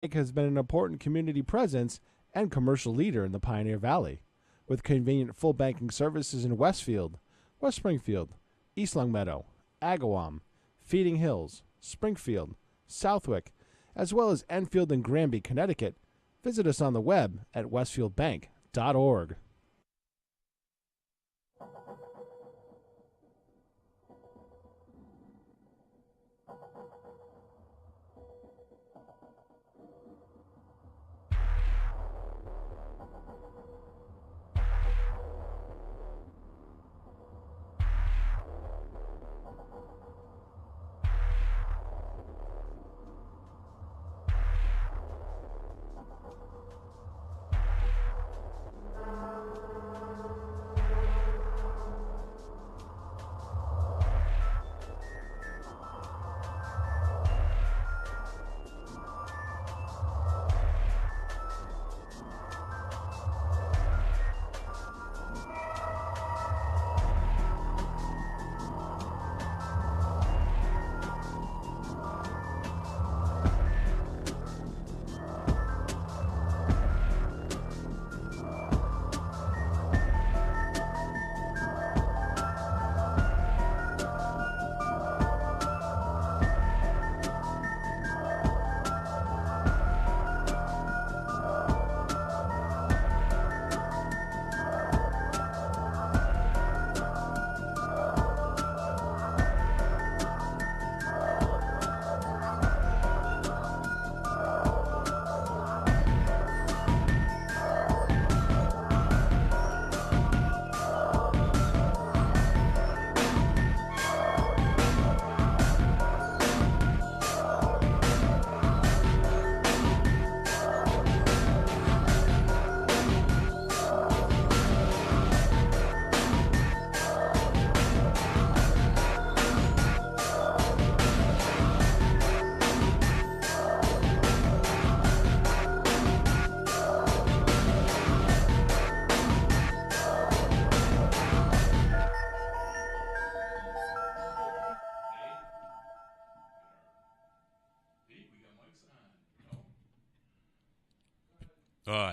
Bank has been an important community presence and commercial leader in the Pioneer Valley, with convenient full banking services in Westfield, West Springfield, East Longmeadow, Agawam, Feeding Hills, Springfield, Southwick, as well as Enfield and Granby, Connecticut. Visit us on the web at westfieldbank.org.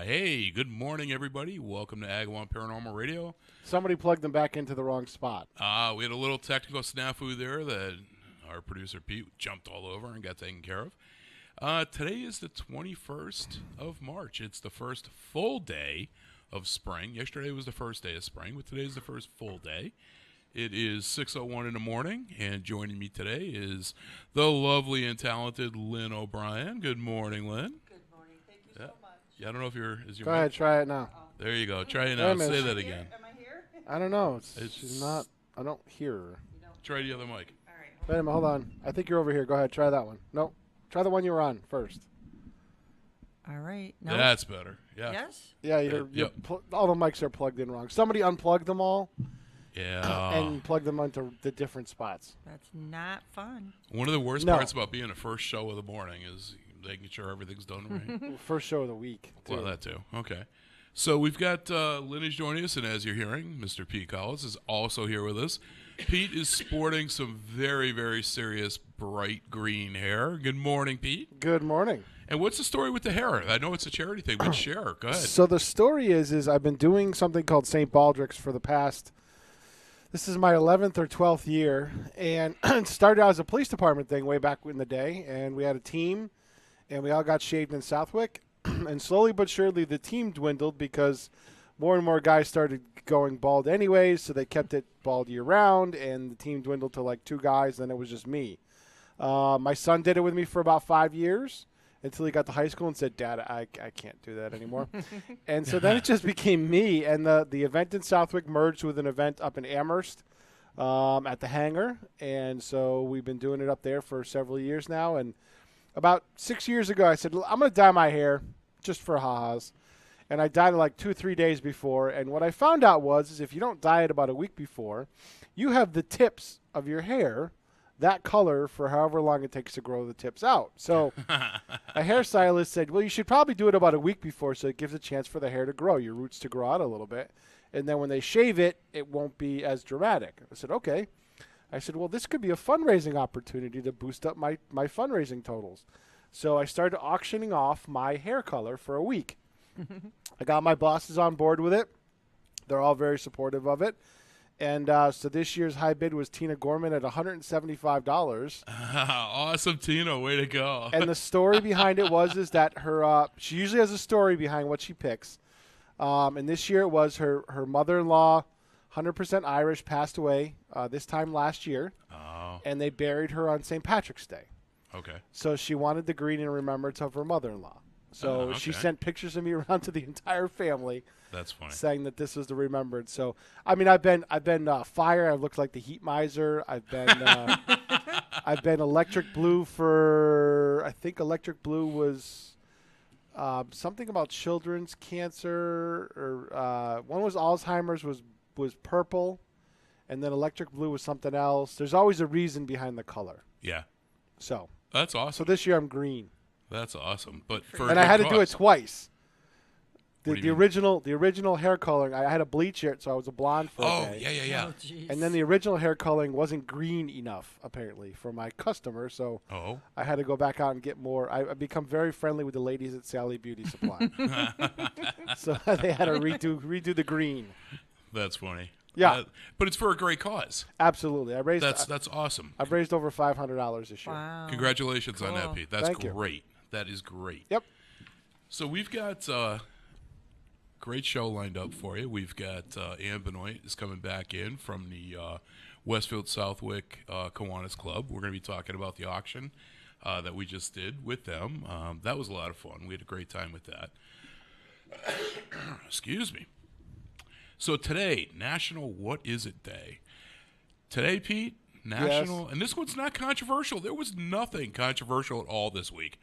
Hey, good morning, everybody. Welcome to Agawam Paranormal Radio. Somebody plugged them back into the wrong spot. We had a little technical snafu there that our producer Pete jumped all over and got taken care of. Today is the 21st of March. It's the first full day of spring. Yesterday was the first day of spring, but today is the first full day. It is 6:01 in the morning, and joining me today is the lovely and talented Lynn O'Brien. Good morning, Lynn. Good morning. Thank you so much. Yeah, I don't know if you're. Is your Go ahead, try it now. There you go. Try it now. Wait a Say minute. that again. Am I here? I don't know. It's- She's not. I don't hear her. You don't. Try the other mic. All right. Wait a minute. Hold on. I think you're over here. Go ahead. Try that one. No. Try the one you were on first. All right. No. That's better. Yeah. Yes. Yeah, you're, Yep. all the mics are plugged in wrong. Somebody unplugged them all Yeah. and plugged them onto the different spots. That's not fun. One of the worst No. parts about being the first show of the morning is making sure everything's done right. First show of the week. Too. Well, that too. Okay. So we've got Lynn is joining us, and as you're hearing, Mr. Pete Collins is also here with us. Pete is sporting some very, very serious bright green hair. Good morning, Pete. Good morning. And what's the story with the hair? I know it's a charity thing, but share. Go ahead. So the story is I've been doing something called St. Baldrick's for the past. This is my 11th or 12th year, and it started out as a police department thing way back in the day, and we had a team, and we all got shaved in Southwick, and slowly but surely the team dwindled because more and more guys started going bald anyways, so they kept it bald year-round, and the team dwindled to like 2 guys, then it was just me. My son did it with me for about 5 years until he got to high school and said, Dad, I can't do that anymore. And so then it just became me, and the event in Southwick merged with an event up in Amherst at the hangar, and so we've been doing it up there for several years now. And about 6 years ago, I said, I'm going to dye my hair just for ha-has. And I dyed it like 2 or 3 days before, and what I found out is if you don't dye it about a week before, you have the tips of your hair that color for however long it takes to grow the tips out. So a hairstylist said, well, you should probably do it about a week before so it gives a chance for the hair to grow, your roots to grow out a little bit. And then when they shave it, it won't be as dramatic. I said, okay. I said, well, this could be a fundraising opportunity to boost up my fundraising totals. So I started auctioning off my hair color for a week. I got my bosses on board with it. They're all very supportive of it. And so this year's high bid was Tina Gorman at $175. Awesome, Tina. Way to go. And the story behind it is that she usually has a story behind what she picks. And this year it was her mother-in-law, 100% Irish, passed away this time last year. Oh, And they buried her on St. Patrick's Day. okay. So she wanted the green in remembrance of her mother-in-law. So she Okay. sent pictures of me around to the entire family, That's funny. saying that this was the remembrance. So I mean, I've been fire. I've looked like the heat miser. I've been electric blue for, I think electric blue was something about children's cancer, or one was Alzheimer's, was purple, and then electric blue was something else. There's always a reason behind the color. Yeah. So That's awesome. this year I'm green. That's awesome. But for And I had to do it twice. What do The you mean? original hair coloring, I had to bleach it, so I was a blonde for a Oh, day. yeah. Oh, jeez. And then the original hair coloring wasn't green enough, apparently, for my customer, so Oh. I had to go back out and get more. I've become very friendly with the ladies at Sally Beauty Supply. So they had to redo the green. That's funny. Yeah. But it's for a great cause. Absolutely. That's awesome. I've raised over $500 this year. Wow. Congratulations on that, Cool. Pete. That's Thank you. great. That is great. Yep. So we've got a great show lined up for you. We've got Ann Benoit is coming back in from the Westfield Southwick Kiwanis Club. We're going to be talking about the auction that we just did with them. That was a lot of fun. We had a great time with that. Excuse me. So today, National What Is It Day. Today, Pete, National, and this one's not controversial. There was nothing controversial at all this week.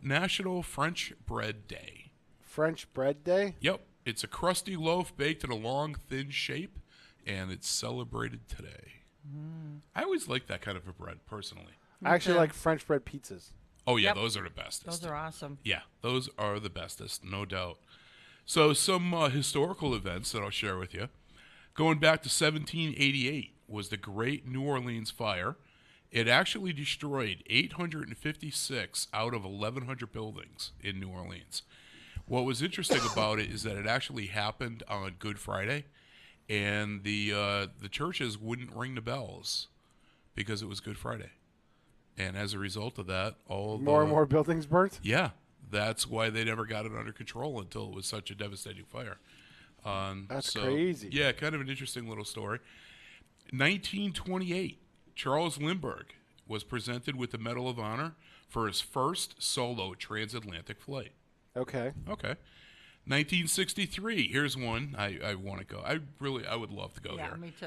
National French Bread Day. French Bread Day? Yep. It's a crusty loaf baked in a long, thin shape, and it's celebrated today. I always like that kind of a bread, personally. I actually too. like French bread pizzas. Oh, yeah, Yep. those are the bestest. Those are awesome. Yeah, those are the bestest, no doubt. So some historical events that I'll share with you. Going back to 1788 was the Great New Orleans Fire. It actually destroyed 856 out of 1,100 buildings in New Orleans. What was interesting about it is that it actually happened on Good Friday, and the churches wouldn't ring the bells because it was Good Friday. And as a result of that, More and more buildings burnt? yeah, that's why they never got it under control until it was such a devastating fire. That's crazy. Yeah, kind of an interesting little story. 1928, Charles Lindbergh was presented with the Medal of Honor for his first solo transatlantic flight. Okay. Okay. 1963, here's one I want to go. I would love to go Yeah, there. me too.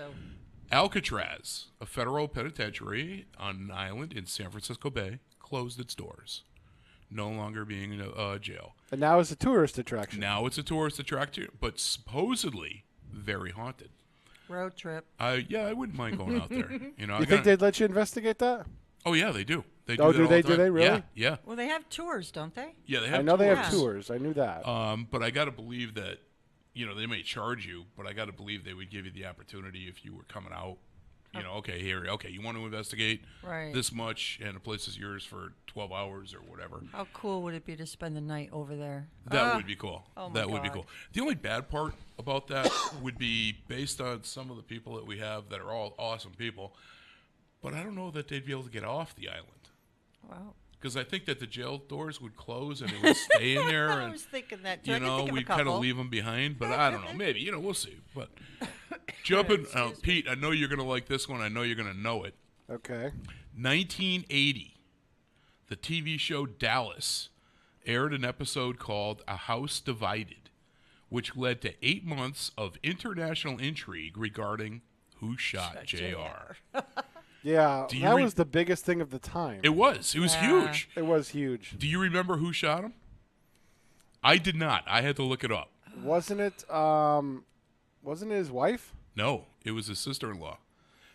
Alcatraz, a federal penitentiary on an island in San Francisco Bay, closed its doors, no longer being a jail. And now it's a tourist attraction. Now it's a tourist attraction, but supposedly very haunted. Road trip. I wouldn't mind going out there. You think they'd let you investigate that? Oh yeah, they do. They Oh, do. do that all they? the Do time. they really? Yeah, yeah. Well, they have tours, don't they? Yeah, they have. I know they have tours. tours. I knew that. But I got to believe that, they may charge you, but I got to believe they would give you the opportunity if you were coming out. You want to investigate Right. this much, and the place is yours for 12 hours or whatever. How cool would it be to spend the night over there? That would be cool. Oh my That would be God. cool. The only bad part about that would be based on some of the people that we have that are all awesome people, but I don't know that they'd be able to get off the island. Wow. Because I think that the jail doors would close and they would stay in there, I and was thinking that too. I can think of a we'd kind of couple. leave them behind. But I don't know, maybe we'll see. But jumping, Pete, I know you're gonna like this one. I know you're gonna know it. Okay. 1980, the TV show Dallas aired an episode called "A House Divided," which led to 8 months of international intrigue regarding who shot Jr. Yeah, Do you that was the biggest thing of the time. It was Yeah. huge. It was huge. Do you remember who shot him? I did not. I had to look it up. Wasn't it? Wasn't it his wife? No, it was his sister-in-law.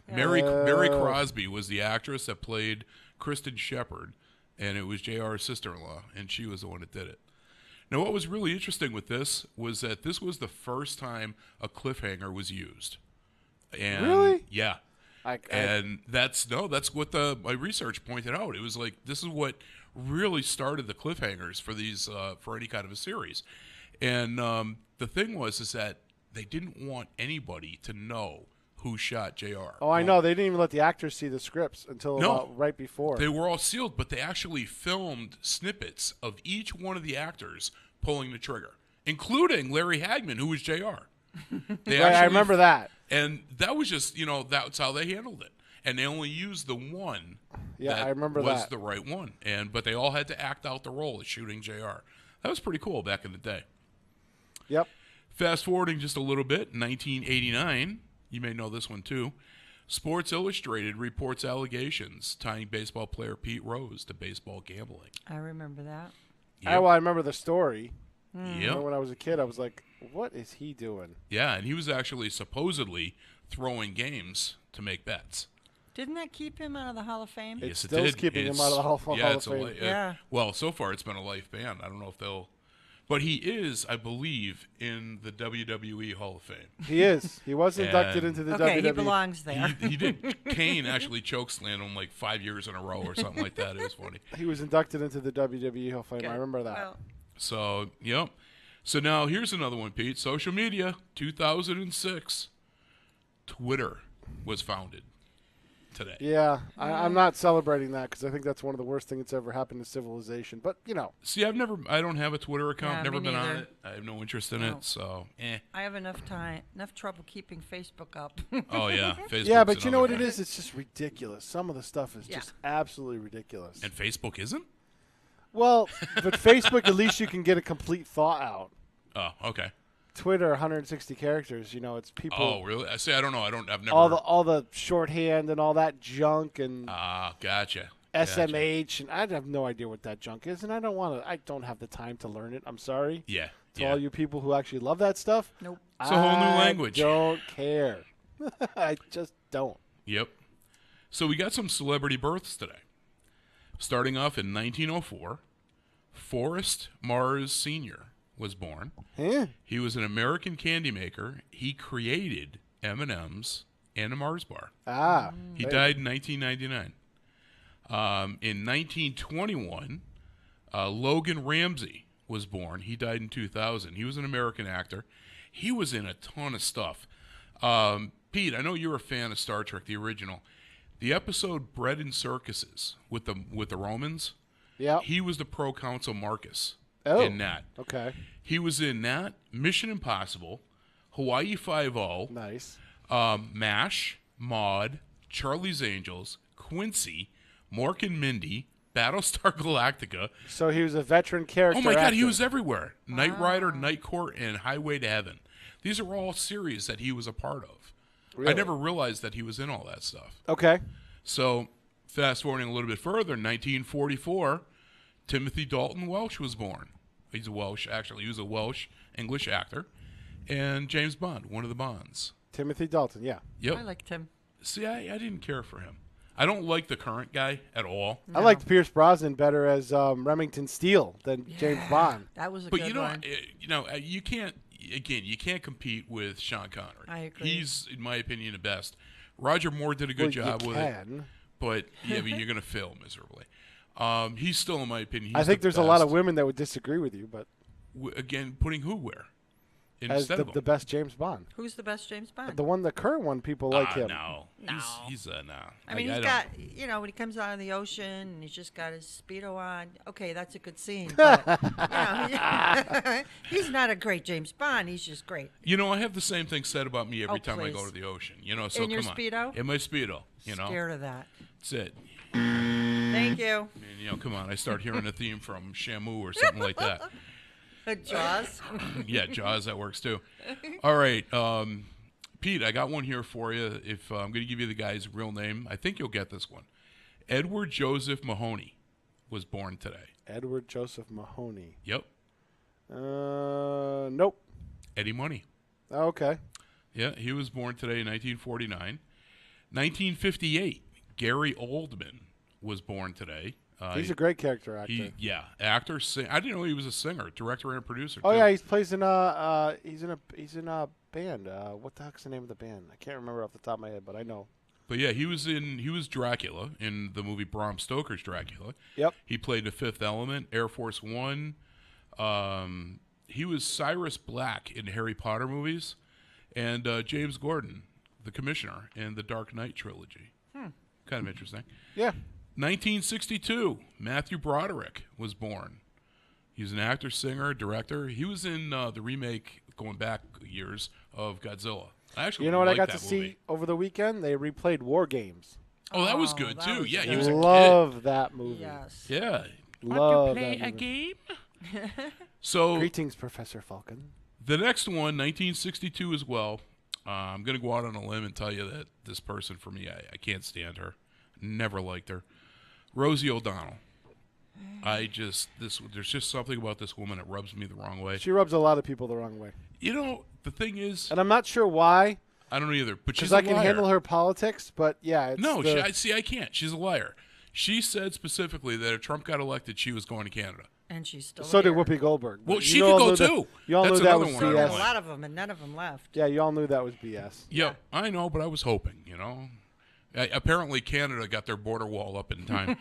Mary Crosby was the actress that played Kristen Shepard, and it was JR's sister-in-law, and she was the one that did it. Now, what was really interesting with this was that this was the first time a cliffhanger was used. And Really? Yeah. And that's what my research pointed out. It was like, this is what really started the cliffhangers for these for any kind of a series. And the thing is that they didn't want anybody to know who shot JR. Oh, I know. They didn't even let the actors see the scripts until about right before. They were all sealed, but they actually filmed snippets of each one of the actors pulling the trigger, including Larry Hagman, who was JR. Right, I remember that. And that was just, that's how they handled it. And they only used the one I remember was that. the right one. But they all had to act out the role of shooting JR. That was pretty cool back in the day. Yep. Fast forwarding just a little bit, 1989, you may know this one too. Sports Illustrated reports allegations tying baseball player Pete Rose to baseball gambling. I remember that. Yep. I remember the story. Yep. When I was a kid, I was like, what is he doing? Yeah, and he was actually supposedly throwing games to make bets. Didn't that keep him out of the Hall of Fame? Yes, it Still did. keeping him out of the Hall of Fame. Yeah. Well, so far it's been a life ban. I don't know if they'll... But he is, I believe, in the WWE Hall of Fame. He is. He was inducted into the WWE. Okay, he belongs there. He did. Kane actually chokeslammed him like 5 years in a row or something like that. It was funny. He was inducted into the WWE Hall of Fame. Good. I remember that. Well, So, yep. So now here's another one, Pete. Social media, 2006. Twitter was founded today. Yeah, I'm not celebrating that because I think that's one of the worst things that's ever happened to civilization. But, See, I don't have a Twitter account, Yeah, never me been on neither. it. I have no interest in No. it, so, I have enough trouble keeping Facebook up. Oh, yeah. Facebook's yeah, but you know what another it thing. is? It's just ridiculous. Some of the stuff is Yeah. just absolutely ridiculous. And Facebook isn't? Well, but Facebook, at least you can get a complete thought out. Oh, okay. Twitter, 160 characters. It's people. Oh, really? I see. I don't know. I've never. all the shorthand and all that junk and Gotcha. SMH, and I have no idea what that junk is, and I don't have the time to learn it. I'm sorry. Yeah. To all you people who actually love that stuff. Nope. It's a whole new language. I don't care. I just don't. Yep. So we got some celebrity births today. Starting off in 1904, Forrest Mars Sr. was born. Huh? He was an American candy maker. He created M&M's and a Mars bar. He died in 1999. In 1921, Logan Ramsey was born. He died in 2000. He was an American actor. He was in a ton of stuff. Pete, I know you're a fan of Star Trek, the original. The episode "Bread and Circuses" with the Romans. Yeah. He was the proconsul Marcus in that. Okay. He was in that, Mission Impossible, Hawaii Five-0, Nice. MASH, Maude, Charlie's Angels, Quincy, Mork and Mindy, Battlestar Galactica. So he was a veteran character. Oh my God, actor. he was everywhere. Knight Rider, Night Court, and Highway to Heaven. These are all series that he was a part of. Really? I never realized that he was in all that stuff. Okay. So, fast forwarding a little bit further, 1944, Timothy Dalton Welsh was born. He's a Welsh, actually. He was a Welsh English actor. And James Bond, one of the Bonds. Timothy Dalton, yeah. Yep. I liked him. See, I didn't care for him. I don't like the current guy at all. I liked Pierce Brosnan better as Remington Steele than James Bond. That was a But good one. you can't. Again, you can't compete with Sean Connery. I agree. He's, in my opinion, the best. Roger Moore did a good job with it, but you're going to fail miserably. He's still, in my opinion, I think there's a lot of women that would disagree with you, but again, putting who where as instead of him. the best James Bond, Who's the best James Bond? the current one, people like him. No, No. he's no. I mean, I he's don't- got, when he comes out of the ocean and he's just got his Speedo on. Okay, that's a good scene. But, he's not a great James Bond. He's just great. I have the same thing said about me every Oh, time I go please. to the ocean. So In your come on. Speedo? In my Speedo. Scared of that. That's it. Thank you. And, come on. I start hearing a theme from Shamu or something like that. Jaws. Yeah, Jaws, that works too. All right. Pete, I got one here for you. If I'm going to give you the guy's real name, I think you'll get this one. Edward Joseph Mahoney was born today. Edward Joseph Mahoney. Yep. Nope. Eddie Money. Okay. Yeah, he was born today in 1949. 1958, Gary Oldman was born today. He's a great character actor. Actor. I didn't know he was a singer, director, and producer. Oh too. yeah, he plays in he's in a band. What the heck's the name of the band? I can't remember off the top of my head, but I know. But yeah, he was Dracula in the movie Bram Stoker's Dracula. Yep. He played The Fifth Element, Air Force One. He was Cyrus Black in Harry Potter movies, and James Gordon, the Commissioner, in the Dark Knight trilogy. Kind of interesting. Yeah. 1962, Matthew Broderick was born. He was an actor, singer, director. He was in the remake, going back years, of Godzilla. I actually You know what I liked got that to see movie. over the weekend? They replayed War Games. Oh, that was Oh, good that too. was Yeah, good. he was a kid. Love that movie. Yes. Yeah. Love play that a movie. game? So Greetings, Professor Falcon. the next one, 1962 as well. I'm going to go out on a limb and tell you that this person, for me, I can't stand her. Never liked her. Rosie O'Donnell. There's just something about this woman that rubs me the wrong way. She rubs a lot of people the wrong way. You know, the thing is, And I'm not sure why, I don't either, but she's because a I can liar. handle her politics, but yeah. It's No, the, I can't. She's a liar. She said specifically that if Trump got elected, she was going to Canada. And she's still so did here. Whoopi Goldberg. Well, But she you could all go knew that- too. You all That's knew that another was one I There don't were BS. a like. lot of them, and none of them left. Yeah, you all knew that was BS. Yeah, I know, but I was hoping, Apparently, Canada got their border wall up in time.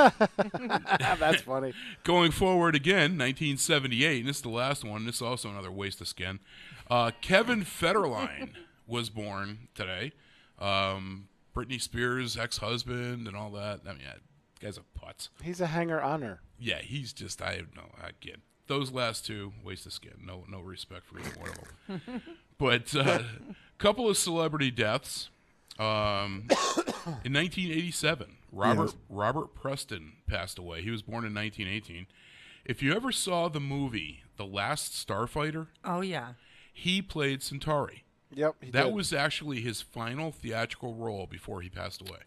That's funny. Going forward again, 1978, and this is the last one. This is also another waste of skin. Kevin Federline was born today. Britney Spears' ex-husband and all that. I mean, that guy's a putz. He's a hanger-oner. Yeah, he's just, again, those last two, waste of skin. No respect for either one of them. But couple of celebrity deaths. In 1987, Robert Preston passed away. He was born in 1918. If you ever saw the movie The Last Starfighter, Oh, yeah. he played Centauri. Yep, he That did. was actually his final theatrical role before he passed away.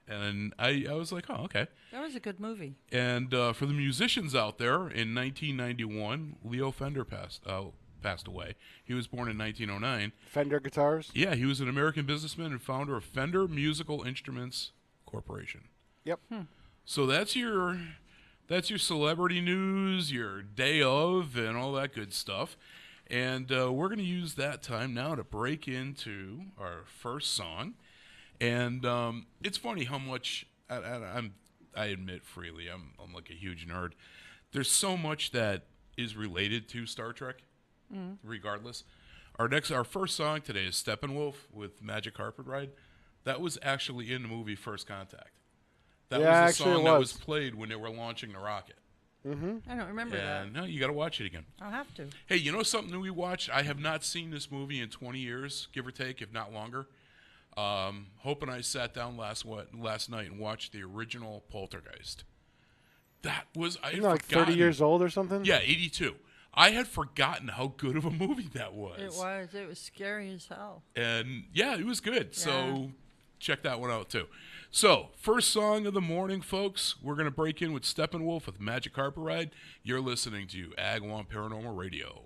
And I was like, oh, okay. That was a good movie. And for the musicians out there, in 1991, Leo Fender passed away. He was born in 1909. Fender guitars. Yeah, he was an American businessman and founder of Fender Musical Instruments Corporation. Yep. So that's your celebrity news, your day of, and all that good stuff. And we're going to use that time now to break into our first song. And it's funny how much I admit freely, I'm like a huge nerd. There's so much that is related to Star Trek, regardless. Our first song today is Steppenwolf with Magic Carpet Ride. That was actually in the movie First Contact. That Yeah, was the actually song it that was. was played when they were launching the rocket. I don't remember And that. no, you got to watch it again. I'll have to. Hey, you know something that we watched? I have not seen this movie in 20 years, give or take, if not longer. Hope and I sat down last night and watched the original Poltergeist. That was I had Isn't it like 30 forgotten. years old or something? Yeah, 82. I had forgotten how good of a movie that was. It was. It was scary as hell. And yeah, it was good. Yeah. So check that one out too. So, first song of the morning, folks. We're going to break in with Steppenwolf with Magic Carpet Ride. You're listening to Agawam Paranormal Radio.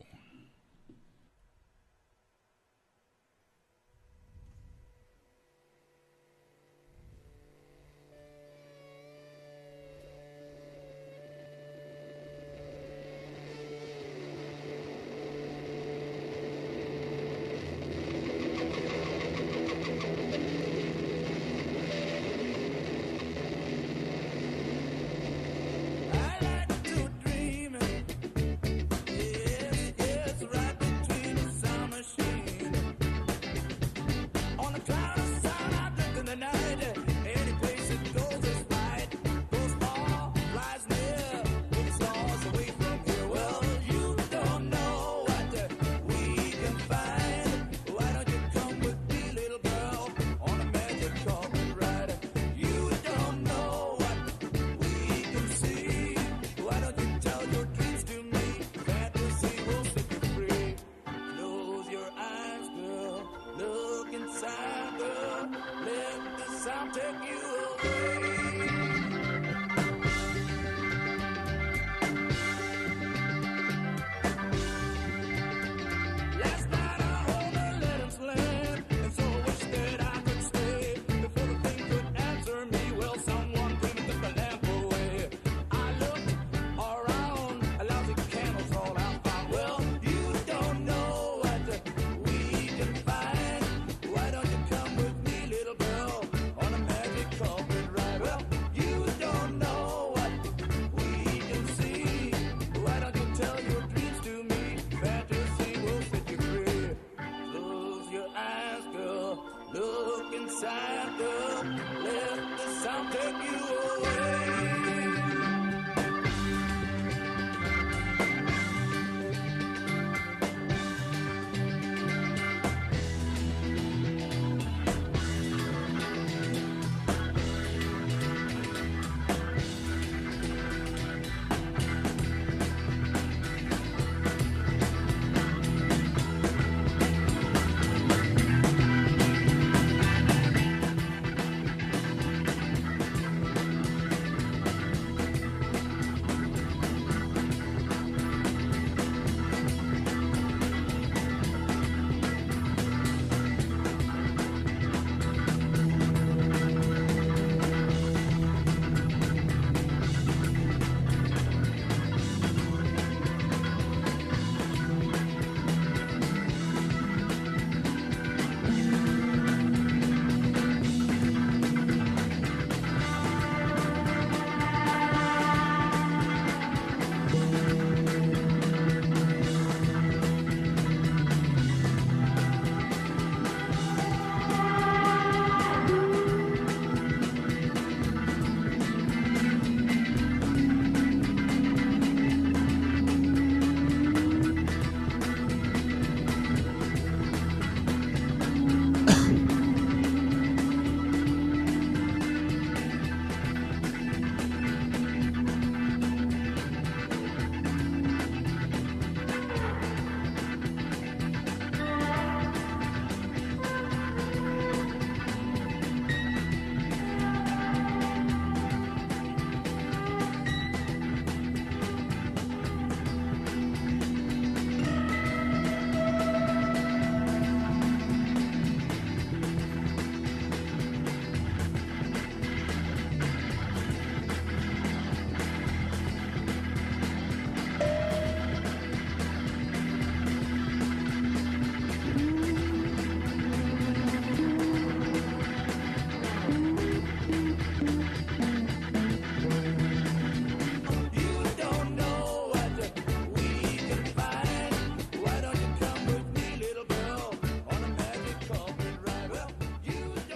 I like to dream, yes, yes.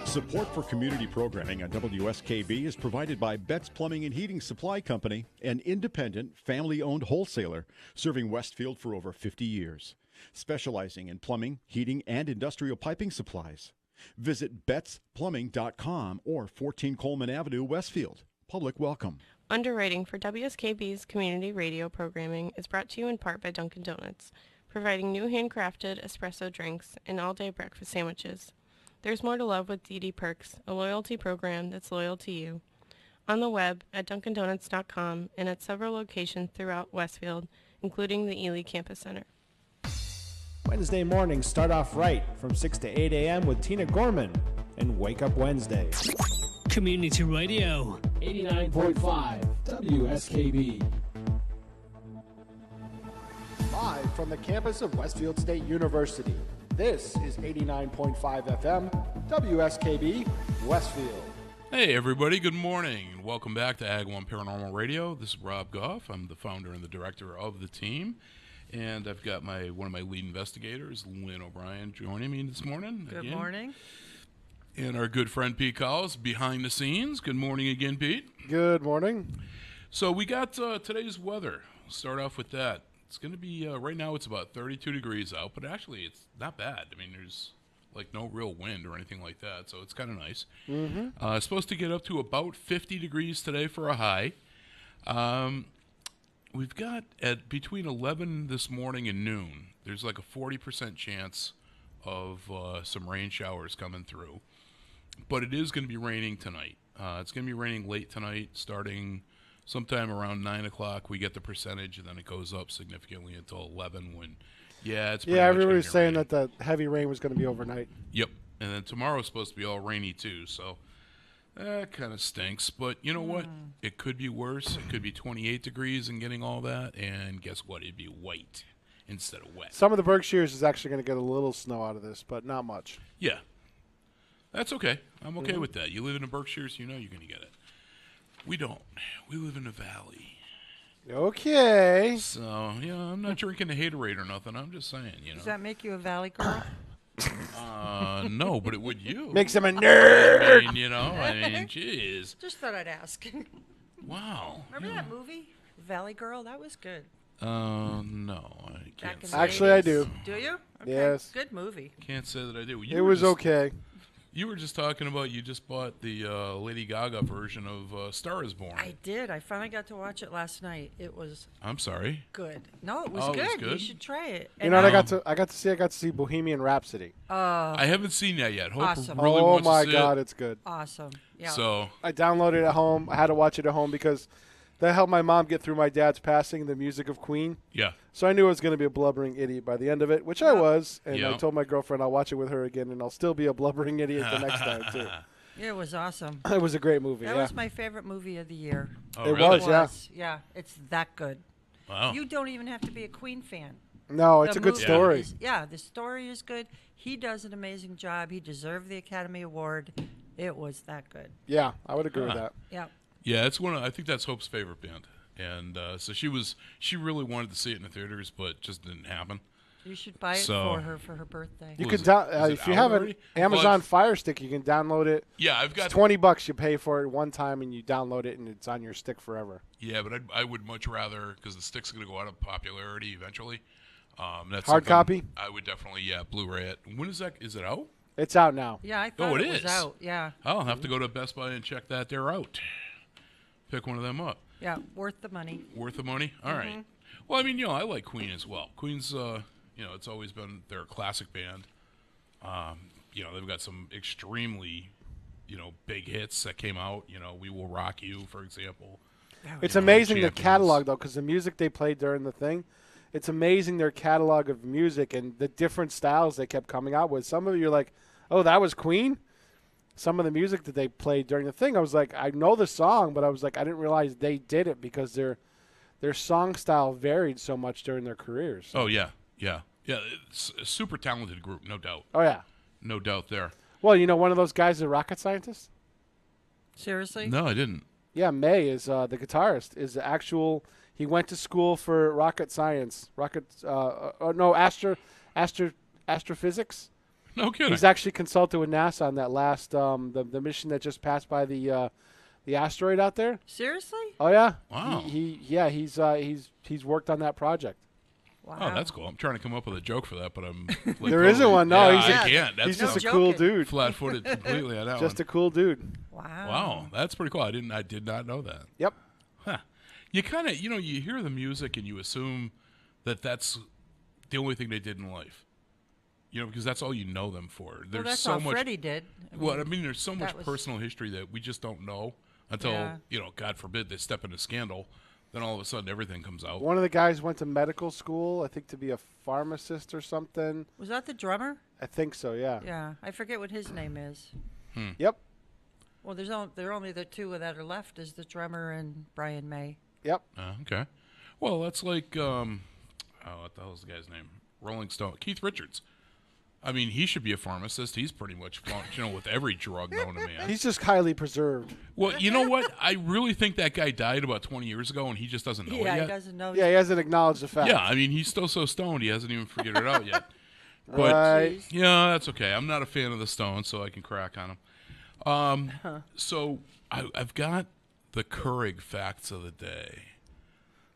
Support for community programming on WSKB is provided by Betts Plumbing and Heating Supply Company, an independent, family-owned wholesaler serving Westfield for over 50 years, specializing in plumbing, heating, and industrial piping supplies. Visit bettsplumbing.com or 14 Coleman Avenue, Westfield. Public welcome. Underwriting for WSKB's community radio programming is brought to you in part by Dunkin' Donuts, providing new handcrafted espresso drinks and all-day breakfast sandwiches. There's more to love with DD Perks, a loyalty program that's loyal to you. On the web at dunkindonuts.com and at several locations throughout Westfield, including the Ely Campus Center. Wednesday mornings start off right from 6 to 8 a.m. with Tina Gorman and Wake Up Wednesday. Community Radio 89.5 WSKB. Live from the campus of Westfield State University, this is 89.5 FM WSKB Westfield. Hey everybody, good morning, and welcome back to Agawam Paranormal Radio. This is Rob Goff. I'm the founder and the director of the team, and I've got one of my lead investigators, Lynn O'Brien, joining me this morning. Good morning. And our good friend Pete Collins behind the scenes. Good morning again, Pete. Good morning. So we got today's weather. We'll start off with that. It's going to be, right now it's about 32 degrees out, but actually it's not bad. I mean, there's like no real wind or anything like that, so it's kind of nice. Mm-hmm. It's supposed to get up to about 50 degrees today for a high. We've got at between 11 this morning and noon, there's like a 40% chance of some rain showers coming through. But it is going to be raining tonight. It's going to be raining late tonight, starting sometime around 9 o'clock. We get the percentage, and then it goes up significantly until 11 when, it's pretty much everybody's saying raining. that the heavy rain was going to be overnight. Yep. And then tomorrow's supposed to be all rainy, too, so that kind of stinks. But you know what? It could be worse. It could be 28 degrees and getting all that, and guess what? It'd be white instead of wet. Some of the Berkshires is actually going to get a little snow out of this, but not much. Yeah. That's okay. I'm okay with that. You live in the Berkshires, you know you're going to get it. We don't. We live in a valley. Okay. So, I'm not drinking a haterade or nothing. I'm just saying, Does that make you a valley girl? No, but it would you. Makes him a nerd. I mean, jeez. Just thought I'd ask. Wow. Remember that movie, Valley Girl? That was good. No, I Back can't in say. the Actually, I 80s. do. Do you? Okay. Yes. Good movie. Can't say that I do. It was okay. You were just talking about you just bought the Lady Gaga version of Star is Born. I did. I finally got to watch it last night. It was I'm sorry. good. No, it was Oh, it was good. You good? should try it. You know what I got to see Bohemian Rhapsody. I haven't seen that yet. Hope Awesome. really Oh wants my to see God, it. it's good. Awesome. Yeah. So, I downloaded it at home. I had to watch it at home because that helped my mom get through my dad's passing, the music of Queen. yeah. So I knew I was going to be a blubbering idiot by the end of it, which I was. And I Yeah. told my girlfriend I'll watch it with her again, and I'll still be a blubbering idiot the next time, too. it was awesome. It was a great movie, That yeah. was my favorite movie of the year. Oh, It really? was. Yeah. Yeah, it's that good. Wow. You don't even have to be a Queen fan. No, it's The a good movie story. the story is good. He does an amazing job. He deserved the Academy Award. It was that good. Yeah, I would agree with that. Yeah. Yeah, it's I think that's Hope's favorite band. And so she really wanted to see it in the theaters, but just didn't happen. You should buy it So- for her for her birthday. You Was can it- is it if you out have an already? Amazon Well, Fire Stick, you can download it. Yeah, I've It's got $20. You pay for it one time, and you download it, and it's on your stick forever. Yeah, but I would much rather, because the stick's going to go out of popularity eventually. That's Hard something copy? I would definitely, Blu-ray it. When is that? Is it out? It's out now. Yeah, I thought it it was is? out. Yeah. I'll have to go to Best Buy and check that they're out. Pick one of them up. Yeah, worth the money. Worth the money? All right. Well, I mean, I like Queen as well. Queen's, it's always been their classic band. They've got some extremely, big hits that came out. We Will Rock You, for example. It's amazing the Champions. catalog, though, because the music they played during the thing, it's amazing their catalog of music and the different styles they kept coming out with. Some of you are like, oh, that was Queen? Some of the music that they played during the thing, I was like, I know the song, but I was like, I didn't realize they did it because their song style varied so much during their careers. Oh, yeah. It's a super talented group, no doubt. Oh, yeah. No doubt there. Well, one of those guys is a rocket scientist? Seriously? No, I didn't. Yeah, May is the guitarist. Is the actual. He went to school for rocket science. Astrophysics. No kidding. He's actually consulted with NASA on that last the mission that just passed by the asteroid out there. Seriously? Oh yeah. Wow. He's worked on that project. Wow. Oh, that's cool. I'm trying to come up with a joke for that, but I'm like, There isn't one. No, yeah, I he's can't. That's He's just a no cool joking. dude. flat-footed completely on that Just one. a cool dude. Wow. Wow, that's pretty cool. I did not know that. Yep. Huh. You kind of, you hear the music and you assume that that's the only thing they did in life. Because that's all you know them for. There's Well, that's so all much. Freddie did. There's so much that was- personal history that we just don't know until, Yeah. God forbid, they step into scandal. Then all of a sudden everything comes out. One of the guys went to medical school, I think, to be a pharmacist or something. Was that the drummer? I think so. Yeah. Yeah. I forget what his name is. Yep. Well, there are only the two that are left is the drummer and Brian May. Yep. Okay. Well, that's like, what the hell's the guy's name? Rolling Stone. Keith Richards. I mean, he should be a pharmacist. He's pretty much functional with every drug known to man. He's just highly preserved. Well, you know what? I really think that guy died about 20 years ago, and he just doesn't know it Yeah, yet. he doesn't know. Yeah, he hasn't acknowledged the fact. Yeah, I mean, he's still so stoned, he hasn't even figured it out yet. But, Right. yeah, that's okay. I'm not a fan of the Stones, so I can crack on them. So I've got the Keurig facts of the day.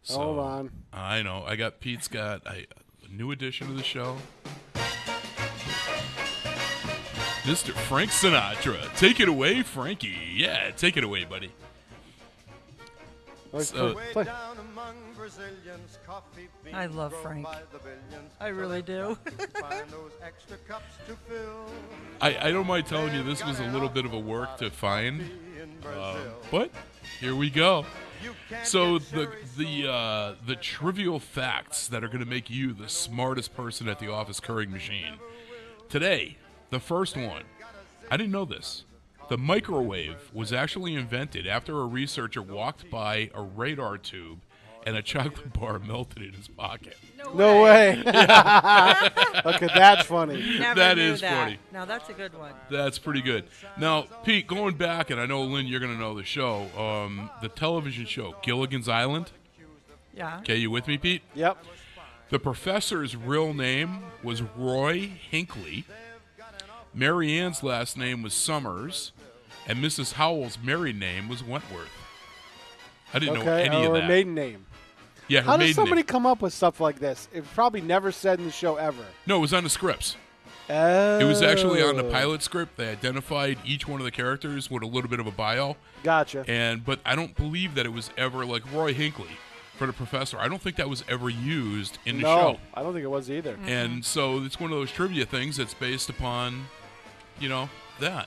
So, Hold on. I know. Pete's got a new addition to the show. Mr. Frank Sinatra. Take it away, Frankie. Yeah, take it away, buddy. So- Play. I love Frank. I really do. I don't mind telling you this was a little bit of a work to find, but here we go. So the trivial facts that are going to make you the smartest person at the office Keurig machine. Today, the first one. I didn't know this. The microwave was actually invented after a researcher walked by a radar tube and a chocolate bar melted in his pocket. No way. Okay, that's funny. Never That knew is that. funny. Now that's a good one. That's pretty good. Now, Pete, going back, and I know, Lynn, you're going to know the show, the television show, Gilligan's Island. Yeah. Okay, you with me, Pete? Yep. The professor's real name was Roy Hinckley. Mary Ann's last name was Summers. And Mrs. Howell's married name was Wentworth. I didn't know Okay, any of or that. maiden name. Yeah, her How does maiden somebody name. come up with stuff like this? It probably never said in the show ever. No, it was on the scripts. Oh. It was actually on the pilot script. They identified each one of the characters with a little bit of a bio. Gotcha. But I don't believe that it was ever like Roy Hinckley for the professor. I don't think that was ever used in the no, show. I don't think it was either. And so it's one of those trivia things that's based upon, that.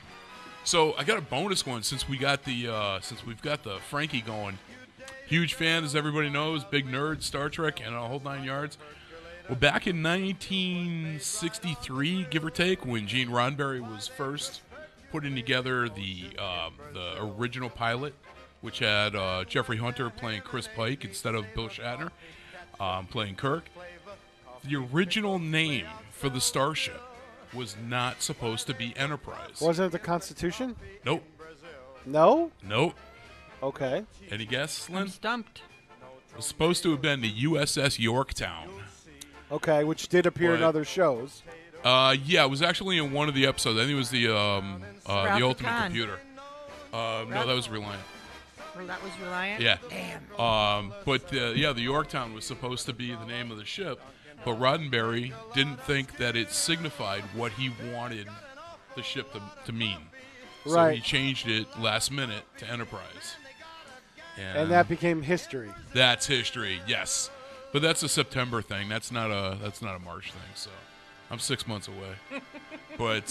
So I got a bonus one since we've got the Frankie going. Huge fan, as everybody knows, big nerd, Star Trek, and a whole 9 yards. Well, back in 1963, give or take, when Gene Roddenberry was first putting together the original pilot, which had Jeffrey Hunter playing Chris Pike instead of Bill Shatner playing Kirk, the original name for the starship was not supposed to be Enterprise. Wasn't it the Constitution? Nope. No? Nope. Okay. Any guess, I'm Lynn? stumped. It was supposed to have been the USS Yorktown. Okay, which did appear in But- other shows. Yeah, it was actually in one of the episodes. I think it was the Ralph Ultimate Khan. Computer. No, that was Reliant. Well, that was Reliant? Yeah. Damn. But the Yorktown was supposed to be the name of the ship, but Roddenberry didn't think that it signified what he wanted the ship to mean. So Right. he changed it last minute to Enterprise. And that became history. That's history, yes. But that's a September thing. That's not a March thing. So I'm 6 months away. But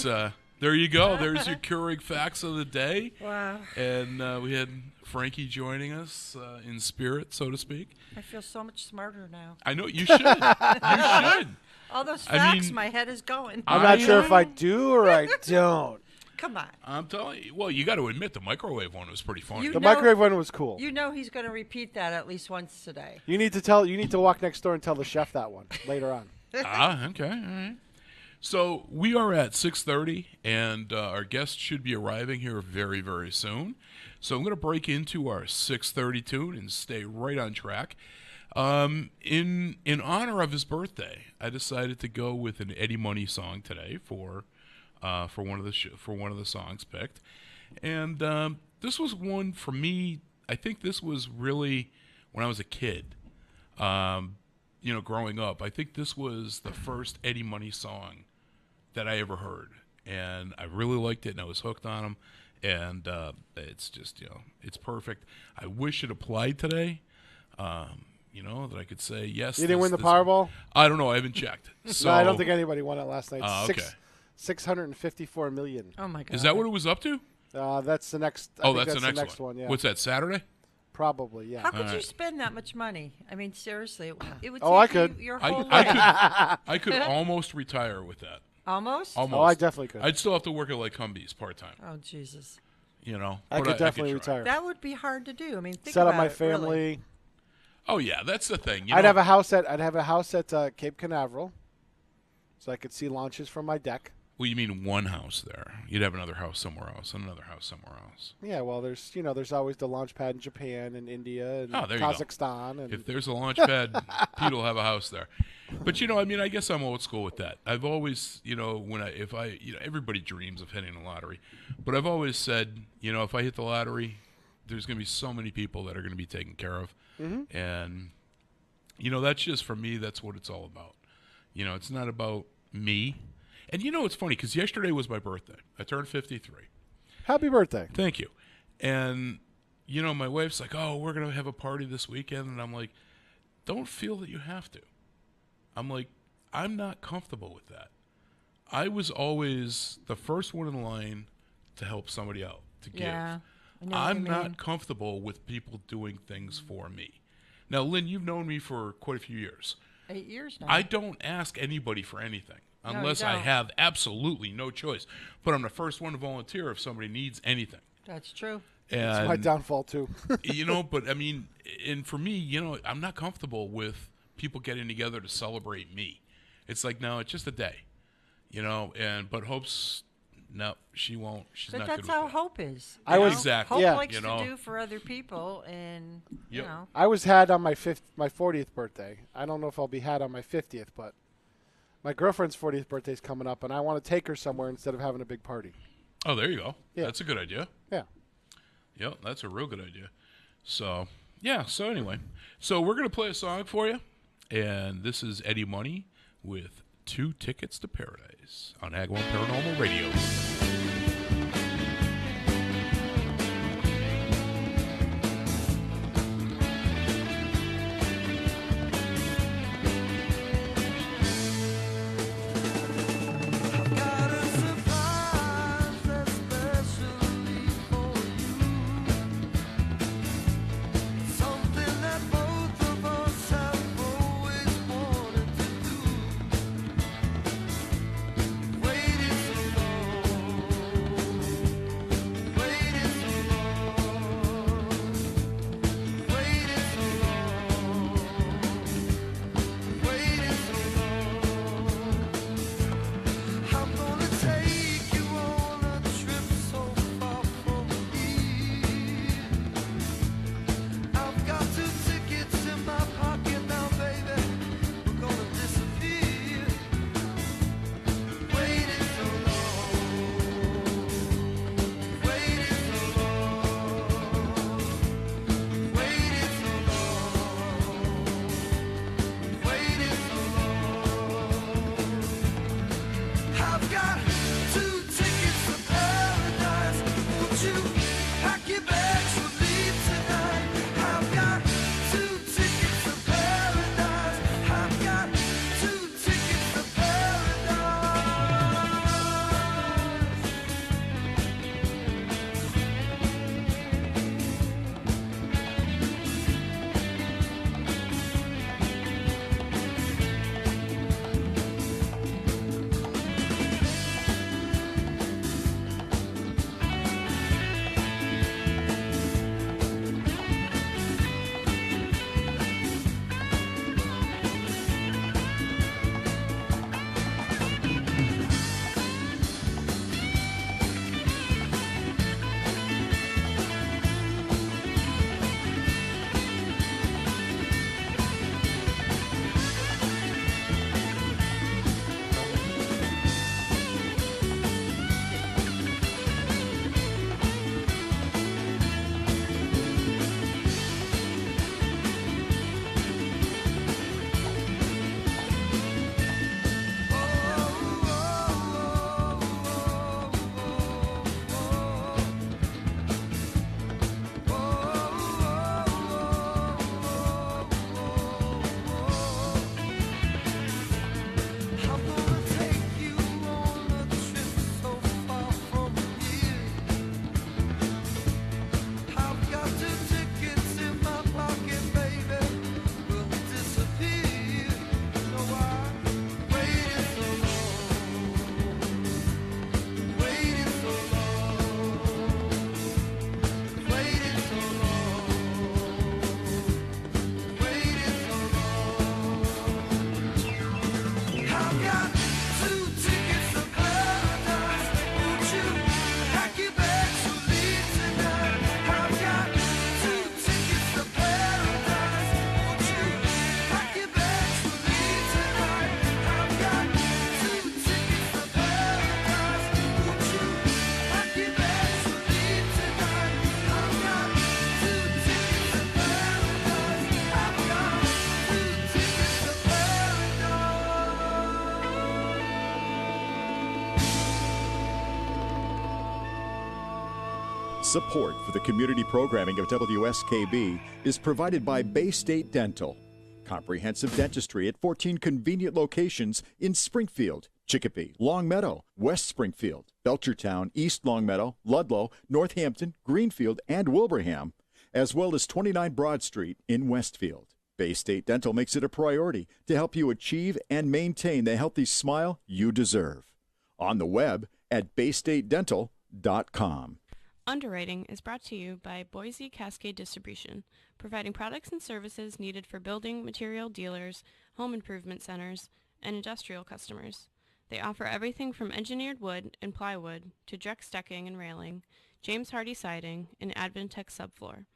there you go. There's your Keurig facts of the day. Wow. And we had Frankie joining us in spirit, so to speak. I feel so much smarter now. I know you should. You should. All those I facts, mean- my head is going. I'm not sure if I know. do or I don't. Come on. I'm telling you. Well, you got to admit the microwave one was pretty funny. You The know- microwave one was cool. You know he's going to repeat that at least once today. You need to walk next door and tell the chef that one later on. Okay. All right. So we are at 6:30, and our guest should be arriving here very, very soon. So I'm going to break into our 6:30 tune and stay right on track. In honor of his birthday, I decided to go with an Eddie Money song today for for one of the songs picked, and this was one for me. I think this was really when I was a kid. Growing up, I think this was the first Eddie Money song that I ever heard, and I really liked it, and I was hooked on him, and it's just, it's perfect. I wish it applied today, that I could say, yes. You didn't win the Powerball? I don't know. I haven't checked. So, no, I don't think anybody won it last night. Okay. 654 million. Oh, my God. Is that what it was up to? That's the next. That's the next next one. Yeah. What's that, Saturday? Probably, yeah. How could All you right. spend that much money? I mean, seriously, it would Oh, I take you could. your whole life. I could almost retire with that. Almost? Almost. Oh, I definitely could. I'd still have to work at like Humvees part-time, Oh, Jesus. I could definitely try. retire. That would be hard to do. I mean, think Set up about my it, family. really. Oh, yeah, that's the thing. I'd have a house at Cape Canaveral, so I could see launches from my deck. Well, you mean one house there. You'd have another house somewhere else and another house somewhere else. Yeah, well, there's always the launch pad in Japan and India and there you go. Kazakhstan. And If there's a launch pad, Pete will have a house there. But, I guess I'm old school with that. I've always, everybody dreams of hitting the lottery. But I've always said, if I hit the lottery, there's going to be so many people that are going to be taken care of. Mm-hmm. And, that's just, for me, that's what it's all about. It's not about me. And it's funny, because yesterday was my birthday. I turned 53. Happy birthday. Thank you. And, my wife's like, oh, we're going to have a party this weekend. And I'm like, don't feel that you have to. I'm like, I'm not comfortable with that. I was always the first one in line to help somebody out, to give. Yeah, I know what I'm you not mean. comfortable with people doing things for me. Now, Lynn, you've known me for quite a few years. 8 years now. I don't ask anybody for anything you unless I don't. have absolutely no choice. But I'm the first one to volunteer if somebody needs anything. That's true. It's my And, downfall, too. but I mean, and for me, I'm not comfortable with people getting together to celebrate me. It's like, no, it's just a day, but Hope's, no, she won't. She's But not that's good how with that. Hope is. I was- Exactly. Hope Yeah. likes to do for other people, and, Yep. I was had on my 40th birthday. I don't know if I'll be had on my 50th, but my girlfriend's 40th birthday is coming up, and I want to take her somewhere instead of having a big party. Oh, there you go. Yeah. That's a good idea. Yeah. Yep, that's a real good idea. So, so anyway. So we're going to play a song for you. And this is Eddie Money with 2 Tickets to Paradise on Agawam Paranormal Radio. Waited so long. Support for the community programming of WSKB is provided by Bay State Dental. Comprehensive dentistry at 14 convenient locations in Springfield, Chicopee, Longmeadow, West Springfield, Belchertown, East Longmeadow, Ludlow, Northampton, Greenfield, and Wilbraham, as well as 29 Broad Street in Westfield. Bay State Dental makes it a priority to help you achieve and maintain the healthy smile you deserve. On the web at baystatedental.com. Underwriting is brought to you by Boise Cascade Distribution, providing products and services needed for building material dealers, home improvement centers, and industrial customers. They offer everything from engineered wood and plywood to Drex decking and railing, James Hardy siding, and Advantech subfloor.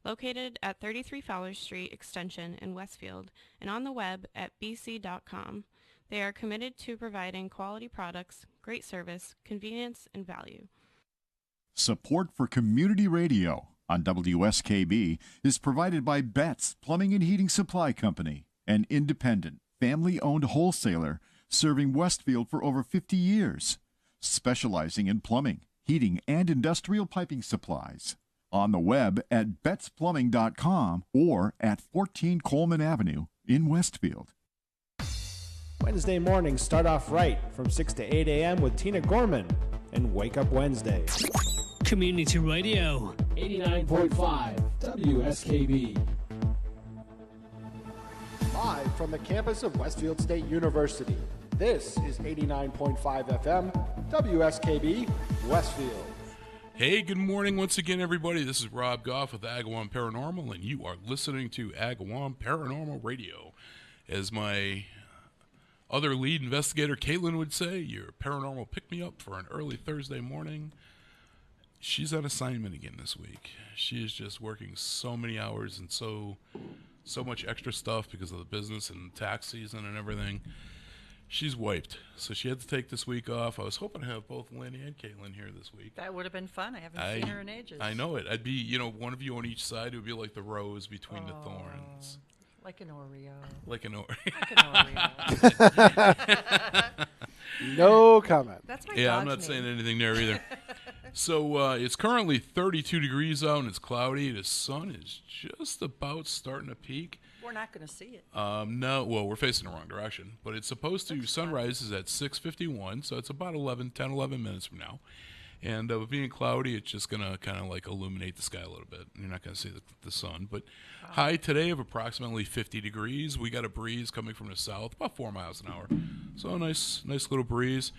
Located at 33 Fowler Street Extension in Westfield and on the web at bc.com, they are committed to providing quality products, great service, convenience, and value. Support for community radio on WSKB is provided by Betts Plumbing and Heating Supply Company, an independent, family-owned wholesaler serving Westfield for over 50 years, specializing in plumbing, heating, and industrial piping supplies. On the web at bettsplumbing.com or at 14 Coleman Avenue in Westfield. Wednesday mornings start off right from 6 to 8 a.m. with Tina Gorman and Wake Up Wednesday. Community Radio. 89.5 WSKB. Live from the campus of Westfield State University, this is 89.5 FM WSKB Westfield. Hey, good morning once again, everybody. This is Rob Goff with Agawam Paranormal, and you are listening to Agawam Paranormal Radio. As my other lead investigator, Caitlin, would say, your paranormal pick-me-up for an early Thursday morning. She's on assignment again this week. She is just working so many hours and so much extra stuff because of the business and tax season and everything. She's wiped, so she had to take this week off. I was hoping to have both Lynn and Caitlin here this week. That would have been fun. I haven't seen her in ages. I know it. I'd be, one of you on each side. It would be like the rose between the thorns. Like an Oreo. Like an Oreo. Like an Oreo. No comment. That's my Yeah, dog's I'm not name. saying anything there either. So it's currently 32 degrees out and it's cloudy. The sun is just about starting to peak. We're not going to see it. No, well, we're facing the wrong direction. But it's supposed to, sunrise is at 6:51, so it's about 10, 11 minutes from now. And with being cloudy, it's just going to kind of like illuminate the sky a little bit. You're not going to see the sun. But high today of approximately 50 degrees. We got a breeze coming from the south, about 4 miles an hour. So a nice little breeze.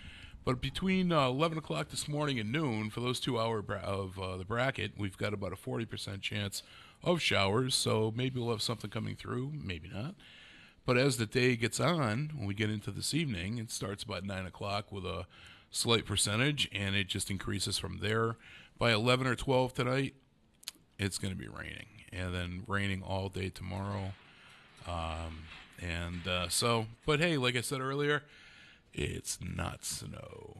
But between 11 o'clock this morning and noon, for those 2 hours of the bracket, we've got about a 40% chance of showers. So maybe we'll have something coming through, maybe not. But as the day gets on, when we get into this evening, it starts about 9 o'clock with a slight percentage, and it just increases from there. By 11 or 12 tonight, it's going to be raining, and then raining all day tomorrow. But hey, like I said earlier, it's not snow.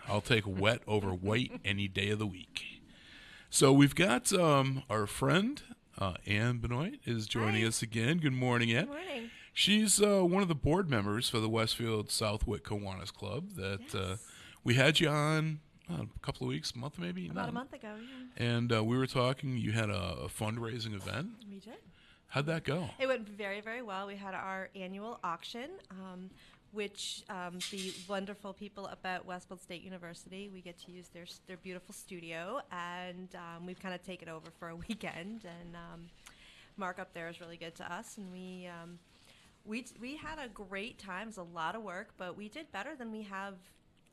I'll take wet over white any day of the week. So we've got our friend, Ann Benoit, is joining us again. Good morning, Ann. Good morning. She's one of the board members for the Westfield Southwick Kiwanis Club that we had you on a couple of weeks, month maybe? About a month ago, yeah. And we were talking, you had a fundraising event. We did. How'd that go? It went very, very well. We had our annual auction, which the wonderful people up at Westfield State University, we get to use their beautiful studio, and we've kind of taken over for a weekend, and Mark up there is really good to us, and we had a great time. It was a lot of work, but we did better than we have,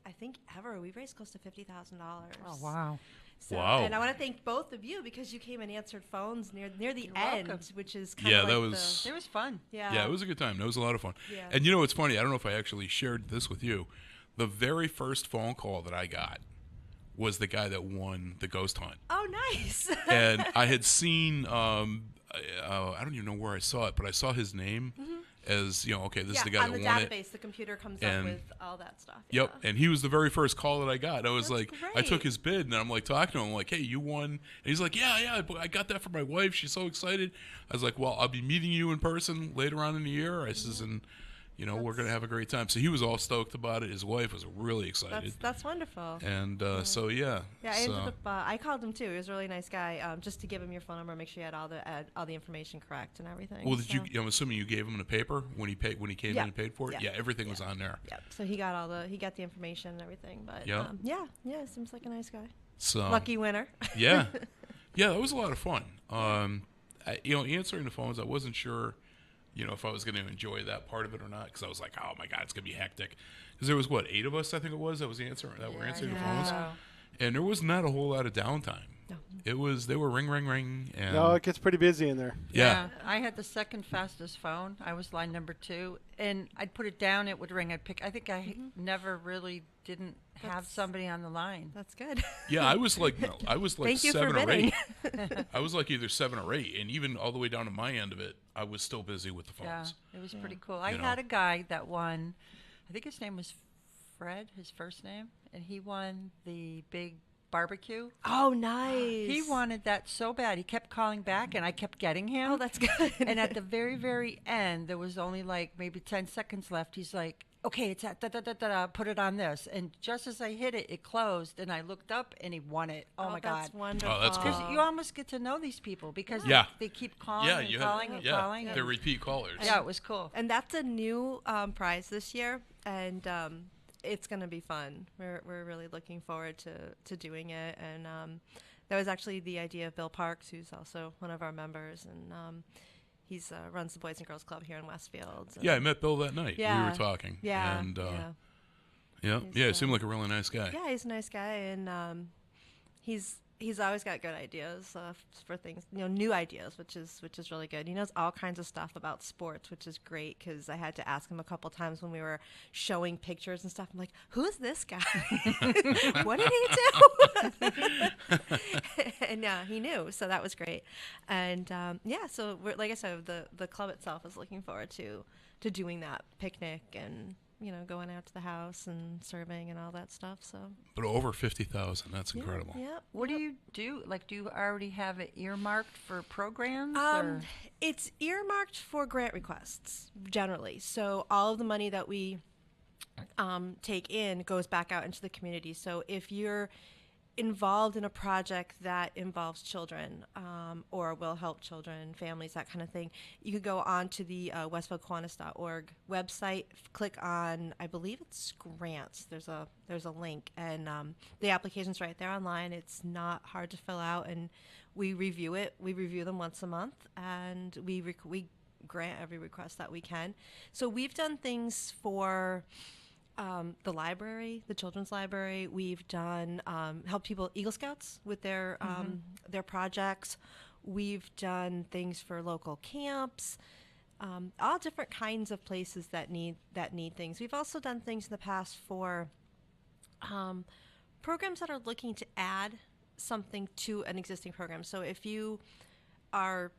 I think, ever. We raised close to $50,000. Oh, wow. So, Wow. And I want to thank both of you because you came and answered phones near the You're end, welcome. which is kind of Yeah, like that was... It was fun. Yeah, it was a good time. That was a lot of fun. Yeah. And you know what's funny? I don't know if I actually shared this with you. The very first phone call that I got was the guy that won the ghost hunt. Oh, nice. And I had seen, I don't even know where I saw it, but I saw his name as, okay, this is the guy on that the won it. database, the computer comes And- up with all that stuff. Yep, yeah. and he was the very first call that I got. I was That's like, I took great. his bid, and I'm like talking to him, I'm like, hey, you won. And he's like, yeah, I got that for my wife. She's so excited. I was like, well, I'll be meeting you in person later on in the year. I says, and we're going to have a great time. So he was all stoked about it. His wife was really excited. That's wonderful. And so, yeah. Yeah, I ended up. I called him too. He was a really nice guy. Just to give him your phone number, make sure you had all the information correct and everything. Well, I'm assuming you gave him the paper when he came in and paid for it. Yeah, everything was on there. Yeah. So he got the information and everything. But yeah, seems like a nice guy. So lucky winner. Yeah, that was a lot of fun. Answering the phones, I wasn't sure. If I was going to enjoy that part of it or not, because I was like, oh my God, it's going to be hectic. Because there was 8 of us, I think it was, that were answering the phones, and there was not a whole lot of downtime. No. They were ring, ring, ring. And no, it gets pretty busy in there. Yeah. I had the second fastest phone. I was line number 2, and I'd put it down, it would ring. I never really didn't have somebody on the line. That's good. Yeah, I was like Thank 7 or 8. I was like either 7 or 8, and even all the way down to my end of it, I was still busy with the phones. Yeah, it was pretty cool. I had a guy that won. I think his name was Fred, his first name, and he won the big barbecue. Oh, nice. He wanted that so bad. He kept calling back, and I kept getting him. Oh, that's good. And at the very, very end, there was only maybe 10 seconds left. He's like, okay, it's at put it on this. And just as I hit it, it closed, and I looked up, and he won it. Oh my God. That's wonderful. Oh, that's cool. You almost get to know these people because they keep calling and calling and calling. They're repeat callers. Yeah, it was cool. And that's a new prize this year, and it's going to be fun. We're really looking forward to doing it, and that was actually the idea of Bill Parks, who's also one of our members, and he's runs the Boys and Girls Club here in Westfield. Yeah, I met Bill that night. Yeah. We were talking. Yeah. And he seemed like a really nice guy. Yeah, he's a nice guy, and he's always got good ideas for things, new ideas, which is really good. He knows all kinds of stuff about sports, which is great because I had to ask him a couple times when we were showing pictures and stuff. I'm like, who's this guy? What did he do? And he knew, so that was great. And so like I said, the club itself is looking forward to doing that picnic and going out to the house and serving and all that stuff. So, but over 50,000, that's incredible. Yeah. What do you do? Do you already have it earmarked for programs? It's earmarked for grant requests generally. So all of the money that we take in goes back out into the community. So if you're involved in a project that involves children or will help children, families, that kind of thing, you could go on to the westfieldkiwanis.org website, click on, I believe it's grants. There's a link, and the application's right there online. It's not hard to fill out, and we review it. We review them once a month, and we grant every request that we can. So we've done things for the library, the children's library. We've done helped people, Eagle Scouts, with their projects. We've done things for local camps, all different kinds of places that need things. We've also done things in the past for programs that are looking to add something to an existing program. So if you are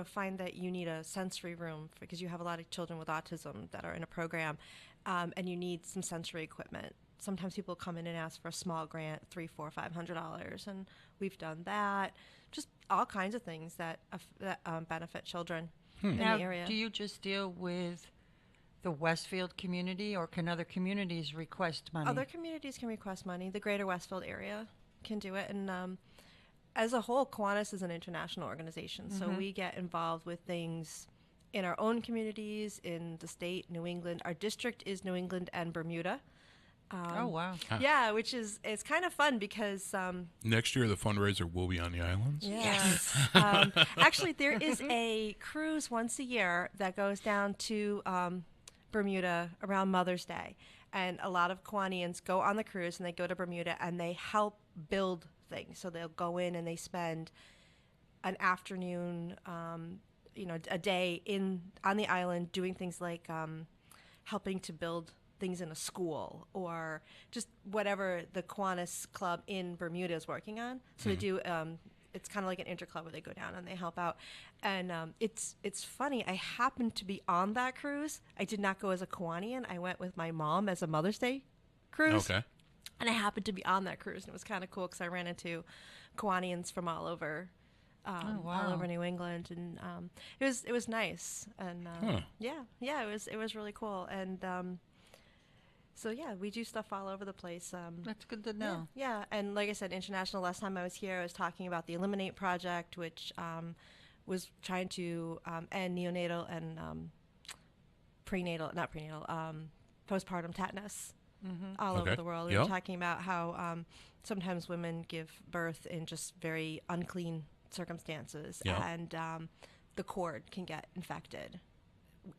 find that you need a sensory room because you have a lot of children with autism that are in a program, and you need some sensory equipment. Sometimes people come in and ask for a small grant, $300, $400, $500, and we've done that. Just all kinds of things that benefit children in the area. Do you just deal with the Westfield community, or can other communities request money? Other communities can request money. The greater Westfield area can do it, and as a whole, Kiwanis is an international organization, so we get involved with things in our own communities, in the state, New England. Our district is New England and Bermuda. Oh, wow. Yeah, which is it's kind of fun because... next year, the fundraiser will be on the islands. Yes. Actually, there is a cruise once a year that goes down to Bermuda around Mother's Day. And a lot of Kiwanians go on the cruise, and they go to Bermuda, and they help build things. So they'll go in and they spend an afternoon, a day on the island doing things like helping to build things in a school or just whatever the Kiwanis Club in Bermuda is working on. So they do. It's kind of like an interclub where they go down and they help out. And it's funny. I happened to be on that cruise. I did not go as a Kiwanian. I went with my mom as a Mother's Day cruise. Okay. And I happened to be on that cruise, and it was kind of cool because I ran into Kiwanians from all over wow. all over New England, and it was nice, and yeah, it was really cool, and so yeah, we do stuff all over the place. That's good to know. Yeah, and like I said, international. Last time I was here, I was talking about the Eliminate Project, which was trying to end neonatal and postpartum tetanus all over the world. We were talking about how sometimes women give birth in just very unclean circumstances, and the cord can get infected,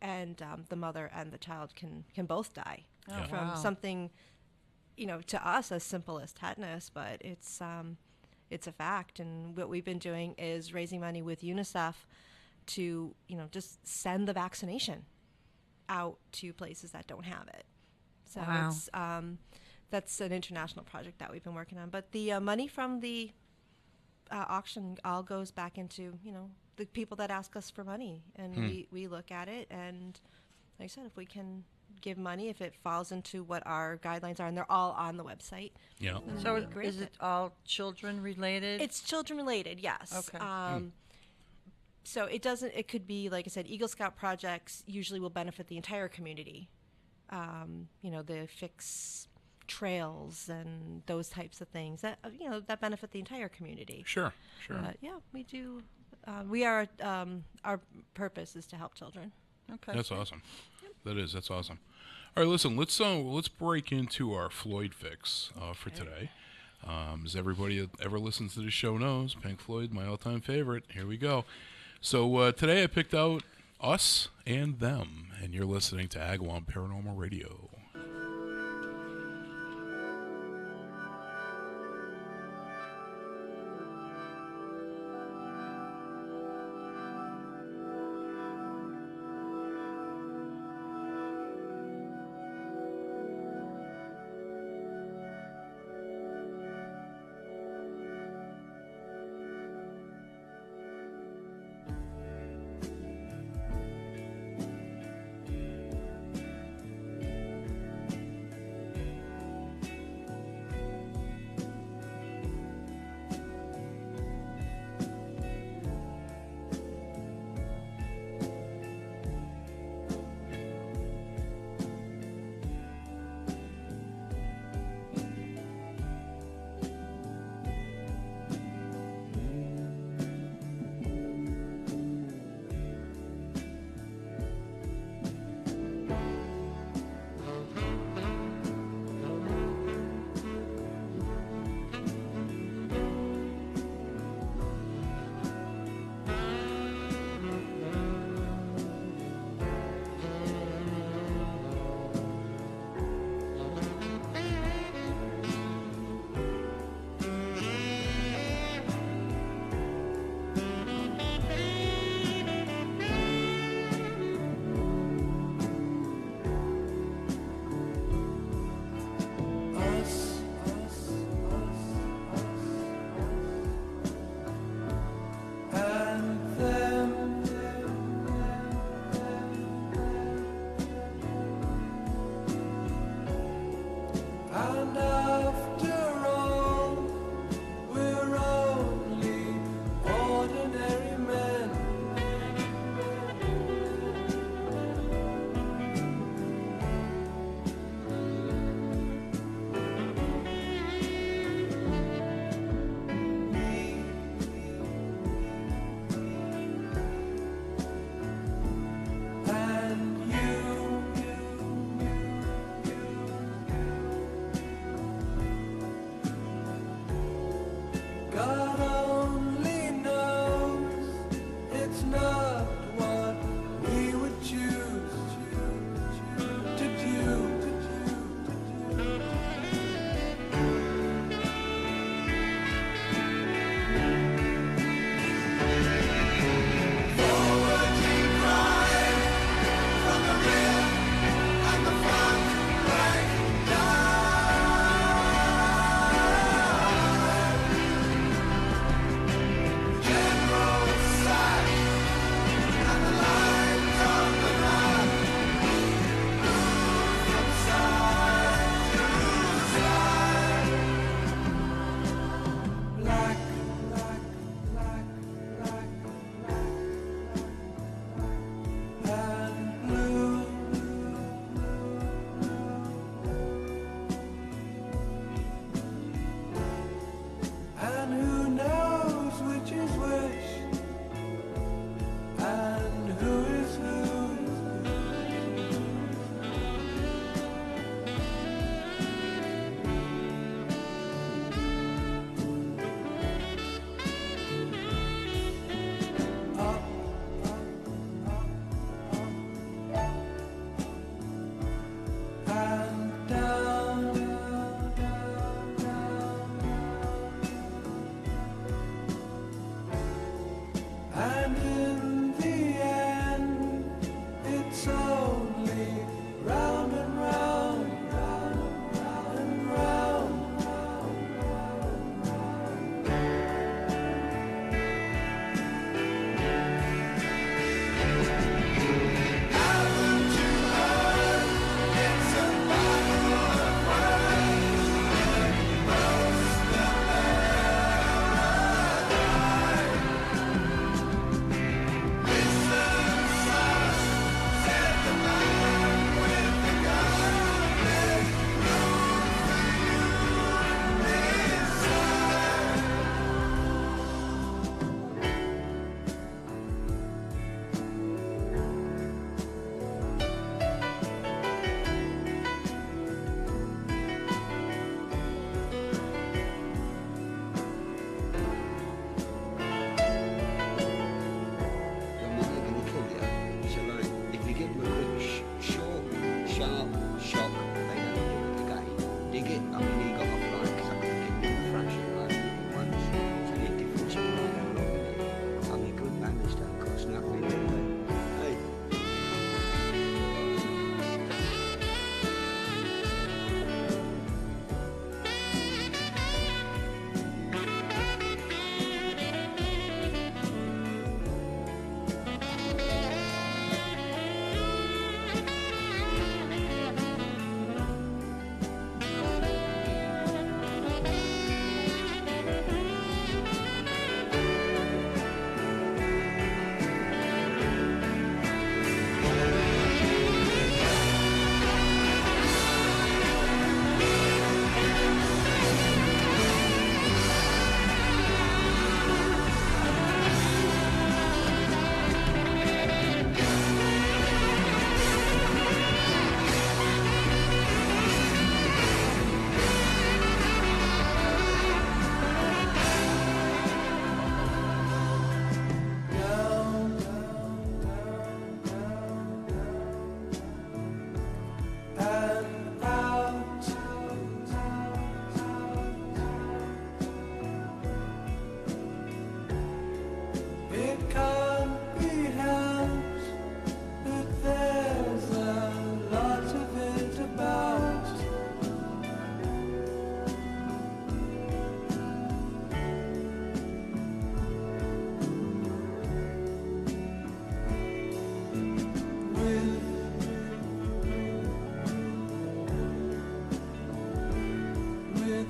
and the mother and the child can both die from something, to us as simple as tetanus, but it's a fact. And what we've been doing is raising money with UNICEF to, just send the vaccination out to places that don't have it. So it's that's an international project that we've been working on. But the money from the auction all goes back into, the people that ask us for money. And we look at it, and like I said, if we can give money, if it falls into what our guidelines are, and they're all on the website. Yeah. So is it all children related? It's children related, yes. Okay. So it could be, like I said, Eagle Scout projects usually will benefit the entire community. They fix trails and those types of things that, that benefit the entire community. Sure. But yeah, we do. Our purpose is to help children. Okay. That's awesome. That's awesome. All right, listen, let's break into our Floyd fix for today. As everybody that ever listens to the show knows, Pink Floyd, my all-time favorite. Here we go. So today I picked out Us and Them, and you're listening to Agawam Paranormal Radio.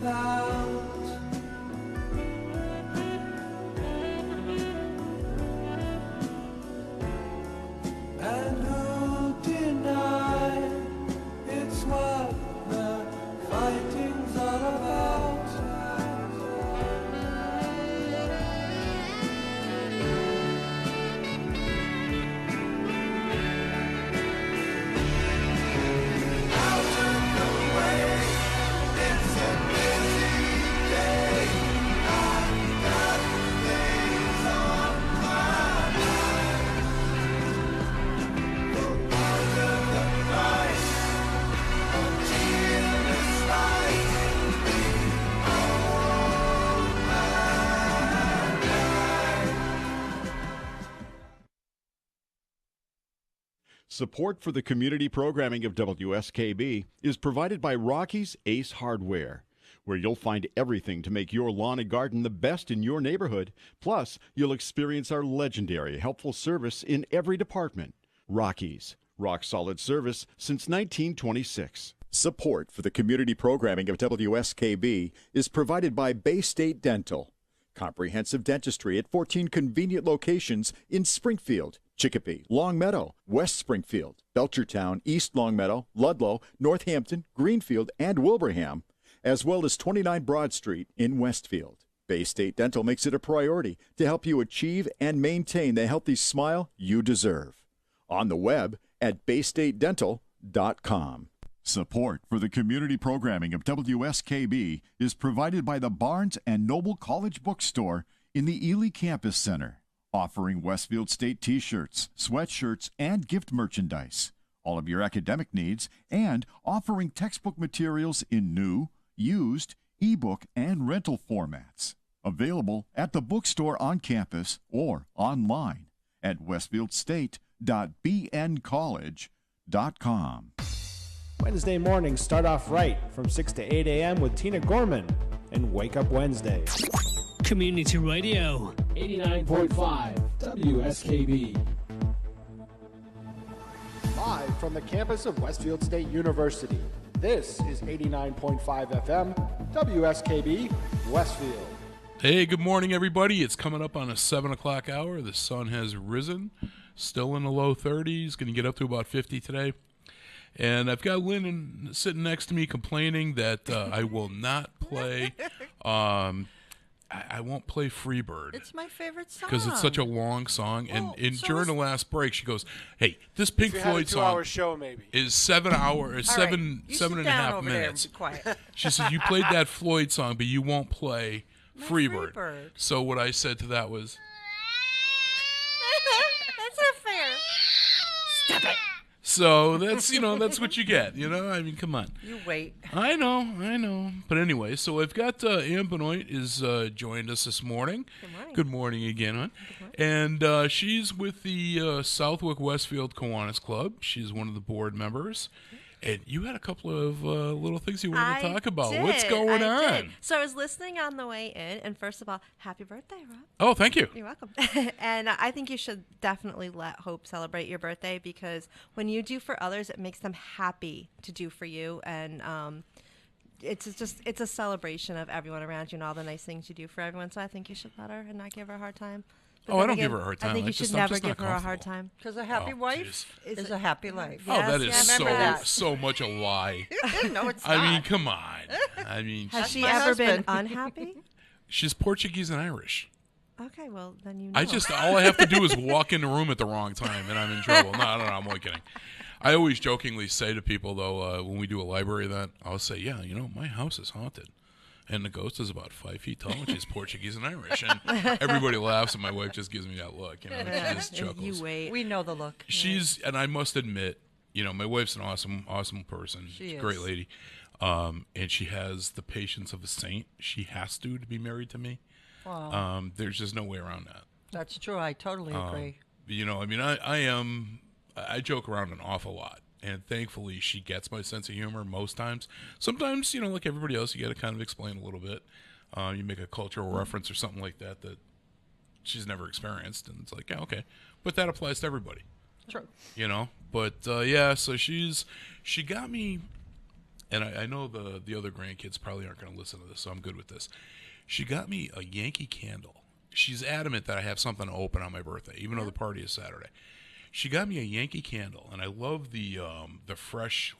about. And who denied it's what the fighting's all about? Support for the community programming of WSKB is provided by Rocky's Ace Hardware, where you'll find everything to make your lawn and garden the best in your neighborhood. Plus, you'll experience our legendary helpful service in every department. Rocky's, rock solid service since 1926. Support for the community programming of WSKB is provided by Bay State Dental. Comprehensive dentistry at 14 convenient locations in Springfield, Chicopee, Longmeadow, West Springfield, Belchertown, East Longmeadow, Ludlow, Northampton, Greenfield, and Wilbraham, as well as 29 Broad Street in Westfield. Bay State Dental makes it a priority to help you achieve and maintain the healthy smile you deserve. On the web at baystatedental.com. Support for the community programming of WSKB is provided by the Barnes & Noble College Bookstore in the Ely Campus Center, offering Westfield State T-shirts, sweatshirts, and gift merchandise, all of your academic needs, and offering textbook materials in new, used, ebook, and rental formats. Available at the bookstore on campus or online at westfieldstate.bncollege.com. Wednesday mornings start off right from 6 to 8 a.m. with Tina Gorman and Wake Up Wednesday. Community Radio. 89.5 WSKB. Live from the campus of Westfield State University, this is 89.5 FM WSKB Westfield. Hey, good morning, everybody. It's coming up on a 7 o'clock hour. The sun has risen, still in the low 30s, going to get up to about 50 today. And I've got Lynn sitting next to me complaining that I will not play, I won't play Freebird. It's my favorite song. Because it's such a long song. And during the last break, she goes, hey, this Pink Floyd song 2-hour show, maybe. is 7 hours, All seven right, and a half minutes. Be quiet. She says, you played that Floyd song, but you won't play Freebird. Freebird. So what I said to that was, That's not fair. Stop it. so that's, that's what you get, I mean, come on. You wait. I know. But anyway, so I've got Ann Benoit is joined us this morning. Good morning. Good morning again, hon. And she's with the Southwick Westfield Kiwanis Club. She's one of the board members. And you had a couple of little things you wanted to talk about. What's going on? So I was listening on the way in, and first of all, happy birthday, Rob. Oh, thank you. You're welcome. And I think you should definitely let Hope celebrate your birthday, because when you do for others, it makes them happy to do for you. And it's a celebration of everyone around you and all the nice things you do for everyone. So I think you should let her and not give her a hard time. But Oh, then I don't again, give her a hard time. I think I you just- should I'm never just not give her a hard comfortable. time. Because a happy Oh, wife jeez. is a happy life. Oh, that is yes, remember that. so much a lie. No, it's I not. mean, come on. I mean, Has she my ever been husband. unhappy? she's Portuguese and Irish. Okay, well, then you know. All I have to do is walk in the room at the wrong time, and I'm in trouble. No, I'm only kidding. I always jokingly say to people, though, when we do a library event, I'll say, yeah, my house is haunted. And the ghost is about 5 feet tall, and she's Portuguese and Irish. And everybody laughs, and my wife just gives me that look. She just chuckles. You wait. We know the look. And I must admit, my wife's an awesome person. She She's a is. great lady. And she has the patience of a saint. She has to be married to me. Wow. There's just no way around that. That's true. I totally agree. I joke around an awful lot. And thankfully, she gets my sense of humor most times. Sometimes, like everybody else, you got to kind of explain a little bit. You make a cultural reference or something like that she's never experienced. And it's like, yeah, okay. But that applies to everybody. True. But, so she got me and I know the other grandkids probably aren't going to listen to this, so I'm good with this. She got me a Yankee candle. She's adamant that I have something to open on my birthday, even though the party is Saturday. She got me a Yankee candle, and I love the fresh,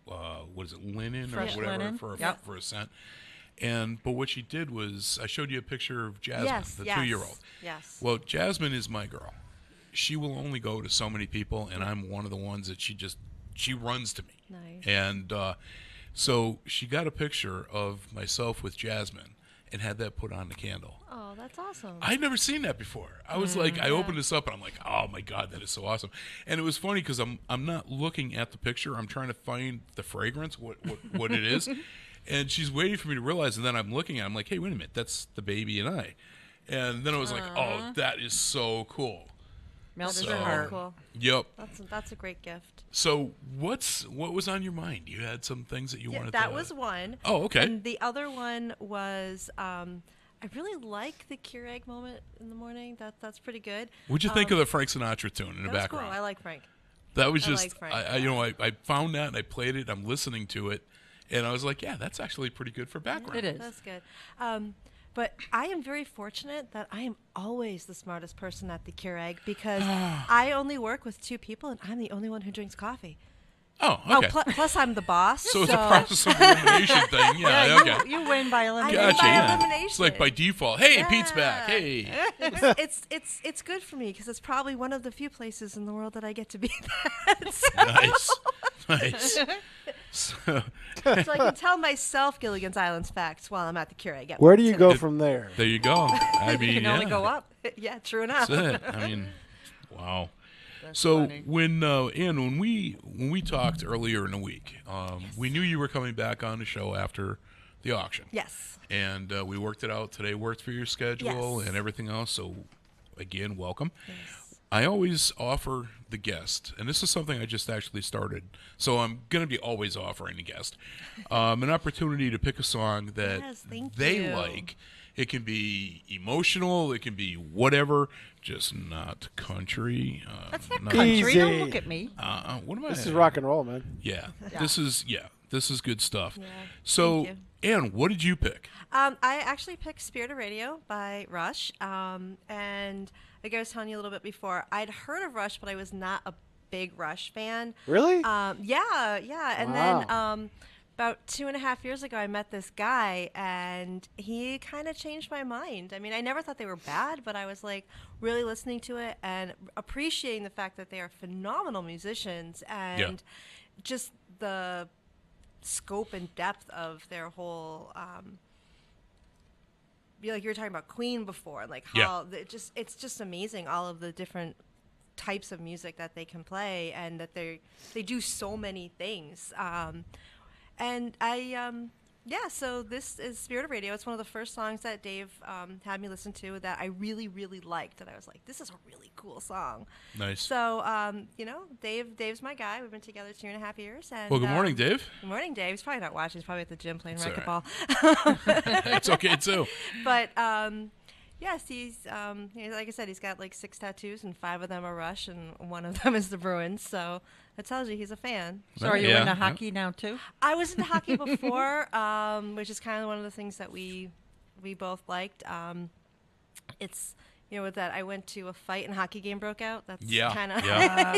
what is it, linen Fresh or whatever linen. for a scent. But what she did was, I showed you a picture of Jasmine, the 2-year-old. Yes. Well, Jasmine is my girl. She will only go to so many people, and I'm one of the ones that she runs to me. Nice. And so she got a picture of myself with Jasmine and had that put on the candle. Oh, that's awesome. I'd never seen that before. I was like, I opened this up and I'm like, oh my God, that is so awesome. And it was funny because I'm not looking at the picture. I'm trying to find the fragrance, what it is. And she's waiting for me to realize, and then I'm looking at it, I'm like, hey, wait a minute, that's the baby and I. And then I was like, oh, that is so cool. Melts So- your heart. Cool. Yep. That's a great gift. So what was on your mind? You had some things that you wanted to... That was one. Oh, okay. And the other one was I really like the Keurig moment in the morning. That's pretty good. What'd you think of the Frank Sinatra tune in the That was background? cool. I like Frank. That was I just, like Frank. I found that and I played it. I'm listening to it, and I was like, yeah, that's actually pretty good for background. It is. That's good. But I am very fortunate that I am always the smartest person at the Keurig because I only work with 2 people and I'm the only one who drinks coffee. Oh, okay. Plus I'm the boss. So it's a process of elimination thing. Yeah, okay. You win by elimination. win Gotcha. by Yeah. elimination. It's like by default. Hey, Yeah. Pete's back. Hey. It's good for me because it's probably one of the few places in the world that I get to be that. Nice. So, So I can tell myself Gilligan's Island's facts while I'm at the Keurig. at Where work, do you too. go from there? there you go. I mean, You can only go up. Yeah, true enough. That's it. I mean, wow. That's So funny. when Ann, when we talked earlier in the week, we knew you were coming back on the show after the auction. Yes. And we worked it out. Today worked for your schedule Yes. and everything else. So, again, welcome. Yes. I always offer the guest, and this is something I just actually started, so I'm going to be always offering the guest an opportunity to pick a song that Yes, thank they you. like. It can be emotional. It can be whatever, just not country. That's not not- country. Easy. Don't look at me. What am I? This is rock and roll, man. Yeah, this is good stuff. Yeah, So, thank Ann, what did you pick? I actually picked Spirit of Radio by Rush. And like I was telling you a little bit before, I'd heard of Rush, but I was not a big Rush fan. Really? Yeah. And Wow. then about 2.5 years ago, I met this guy, and he kind of changed my mind. I mean, I never thought they were bad, but I was like really listening to it and appreciating the fact that they are phenomenal musicians and just the scope and depth of their whole. Like you were talking about Queen before, like how it's just amazing all of the different types of music that they can play and that they do so many things. And so this is Spirit of Radio. It's one of the first songs that Dave had me listen to that I really, really liked. And I was like, this is a really cool song. Nice. So, Dave's my guy. We've been together 2.5 years. And, Well, good morning, Dave. Good morning, Dave. He's probably not watching. He's probably at the gym playing It's all racquetball. It's okay, too. But yes, he's like I said, he's got like 6 tattoos, and 5 of them are Rush, and 1 of them is the Bruins. So that tells you he's a fan. So are you Yeah, into yeah. hockey now too? I was into hockey before, which is kind of one of the things that we both liked. It's with that I went to a fight and hockey game broke out. That's kind of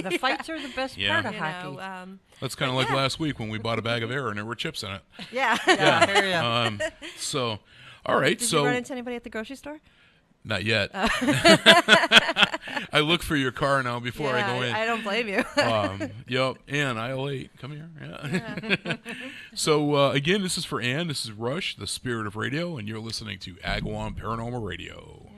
The fights are the best Yeah. part of hockey. That's kind of like last week when we bought a bag of air and there were chips in it. yeah. Yeah, here you go. So, all right. Did so you run into anybody at the grocery store? not yet. I look for your car now before I go in. I don't blame you. Yep. Ann, aisle 8. Come here. Yeah. So, again, this is for Ann. This is Rush, the Spirit of Radio, and you're listening to Agawam Paranormal Radio.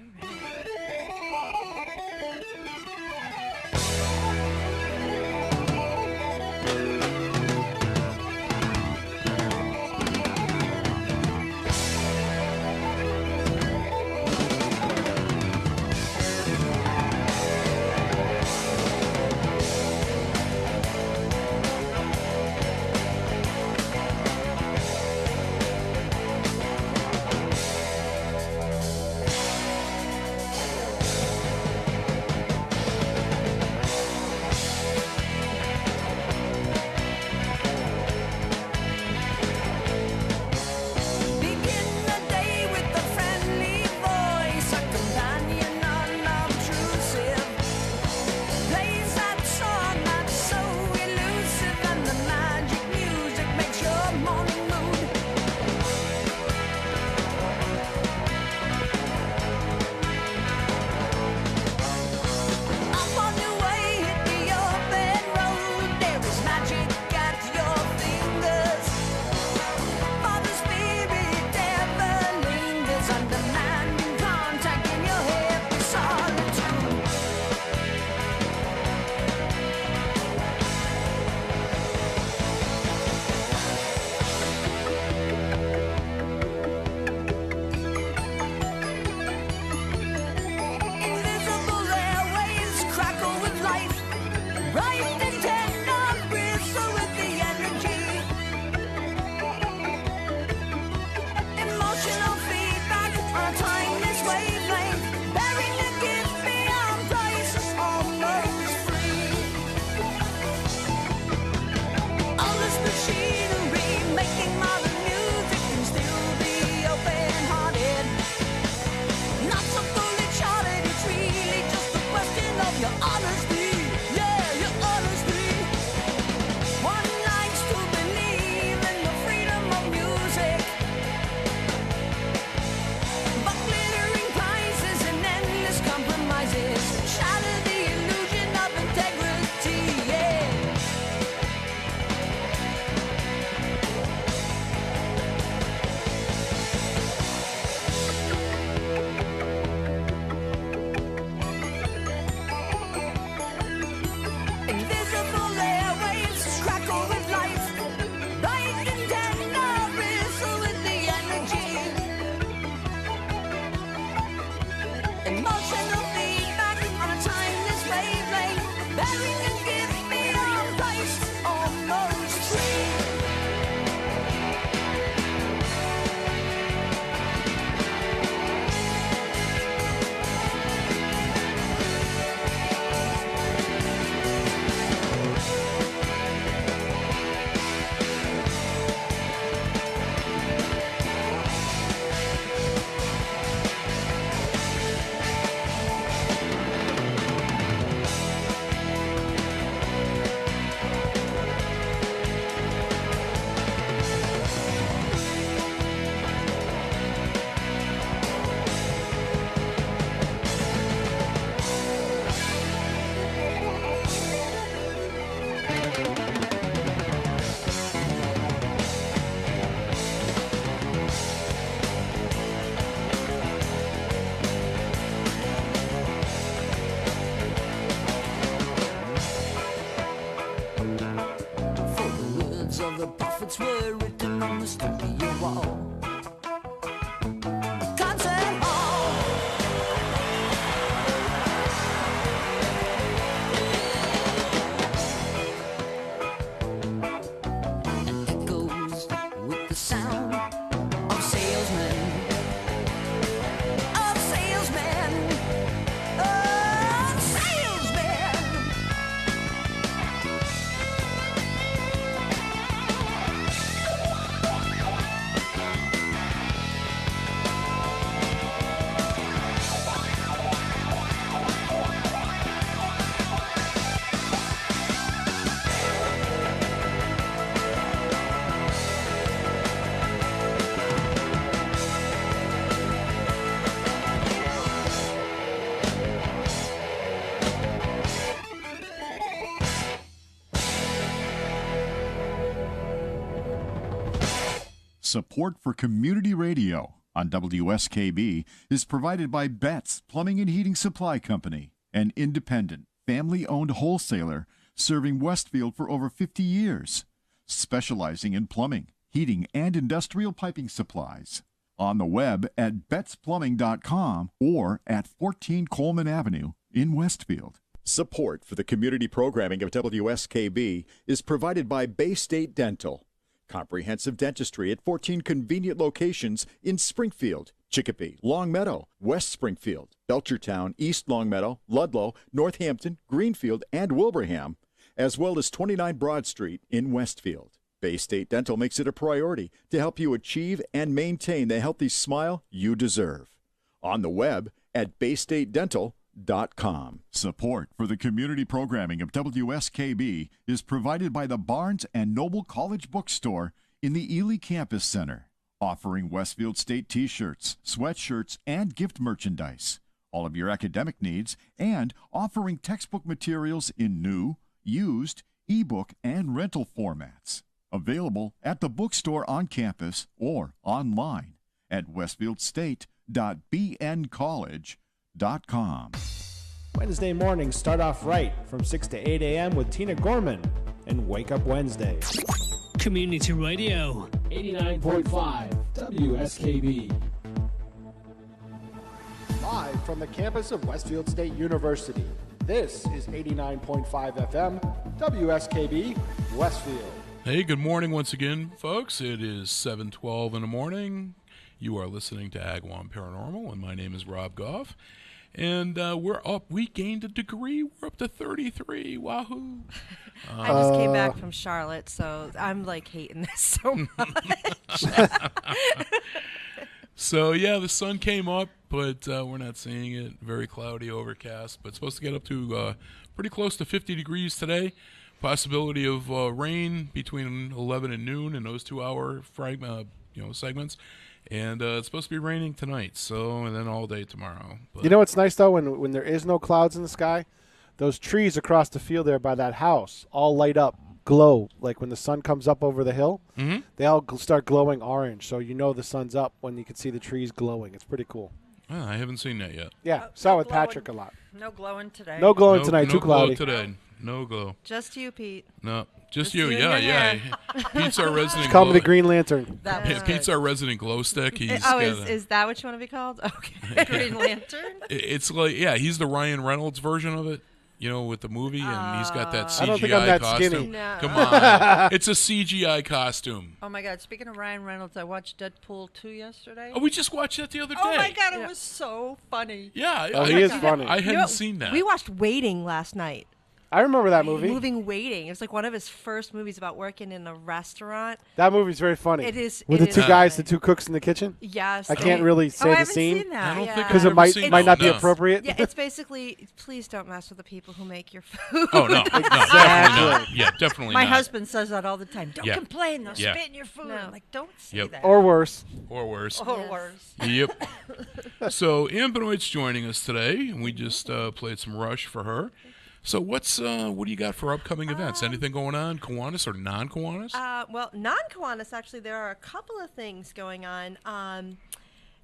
the prophets were written on the studio wall. Concert hall. And echoes with the sound of salesmen. Of salesmen. Of salesmen. Support for community radio on WSKB is provided by Betts Plumbing and Heating Supply Company, an independent, family-owned wholesaler serving Westfield for over 50 years, specializing in plumbing, heating, and industrial piping supplies. On the web at bettsplumbing.com or at 14 Coleman Avenue in Westfield. Support for the community programming of WSKB is provided by Bay State Dental. Comprehensive dentistry at 14 convenient locations in Springfield, Chicopee, Longmeadow, West Springfield, Belchertown, East Longmeadow, Ludlow, Northampton, Greenfield, and Wilbraham, as well as 29 Broad Street in Westfield. Bay State Dental makes it a priority to help you achieve and maintain the healthy smile you deserve. On the web at baystatedental.com. Support for the community programming of WSKB is provided by the Barnes & Noble College Bookstore in the Ely Campus Center, offering Westfield State t-shirts, sweatshirts, and gift merchandise, all of your academic needs, and offering textbook materials in new, used, ebook, and rental formats. Available at the bookstore on campus or online at westfieldstate.bncollege.com. Wednesday mornings start off right from 6 to 8 a.m. with Tina Gorman and Wake Up Wednesday. Community Radio. 89.5 WSKB. Live from the campus of Westfield State University, this is 89.5 FM WSKB Westfield. Hey, good morning once again, folks. It is 7:12 in the morning. You are listening to Agawam Paranormal, and my name is Rob Goff. And we're up. We gained a degree. We're up to 33. Wahoo! I just came back from Charlotte, so I'm like hating this so much. So, yeah, the sun came up, but we're not seeing it. Very cloudy, overcast, but it's supposed to get up to pretty close to 50 degrees today. Possibility of rain between 11 and noon in those 2-hour segments. And it's supposed to be raining tonight, and then all day tomorrow. But You know what's nice, though, when there is no clouds in the sky? Those trees across the field there by that house all light up, glow. Like when the sun comes up over the hill, they all start glowing orange. So you know the sun's up when you can see the trees glowing. It's pretty cool. I haven't seen that yet. Yeah, saw it with Patrick a lot. No glowing today. No glowing tonight, too cloudy. No glow today. No glow. Just you, Pete. No, just you. you Yeah, and your yeah. hair. Pete's our resident. Call me glow- the Green Lantern. That was Pete's our resident glow stick. He's Oh, got is that what you want to be called? Okay. Green Lantern. It's like, yeah, he's the Ryan Reynolds version of it, with the movie, and he's got that CGI I don't think I'm that costume. skinny. No. Come on, it's a CGI costume. Oh my God! Speaking of Ryan Reynolds, I watched Deadpool 2 yesterday. Oh, we just watched that the other day. Oh my God! It was so funny. Yeah, Oh, he is funny. I You hadn't know, seen that. We watched Waiting last night. I remember that movie. Moving Waiting. It was like one of his first movies about working in a restaurant. That movie's very funny. It is. With it the two is guys, funny. the two cooks in the kitchen. Yes. I can't really say I the haven't scene seen that. I don't Yeah. think because I've it ever seen might not that, be no. appropriate. Yeah, it's basically, please don't mess with the people who make your food. Oh no, definitely not. Yeah, definitely My not. husband says that all the time. Don't Yeah. complain. They'll Yeah. spit in your food. No. I'm like, don't say Yep. that. Or worse. Or worse. Or worse. Yep. So Ann Benoit's joining us today, and we just played some Rush for her. So what do you got for upcoming events? Anything going on, Kiwanis or non-Kiwanis? Well, non-Kiwanis, actually, there are a couple of things going on.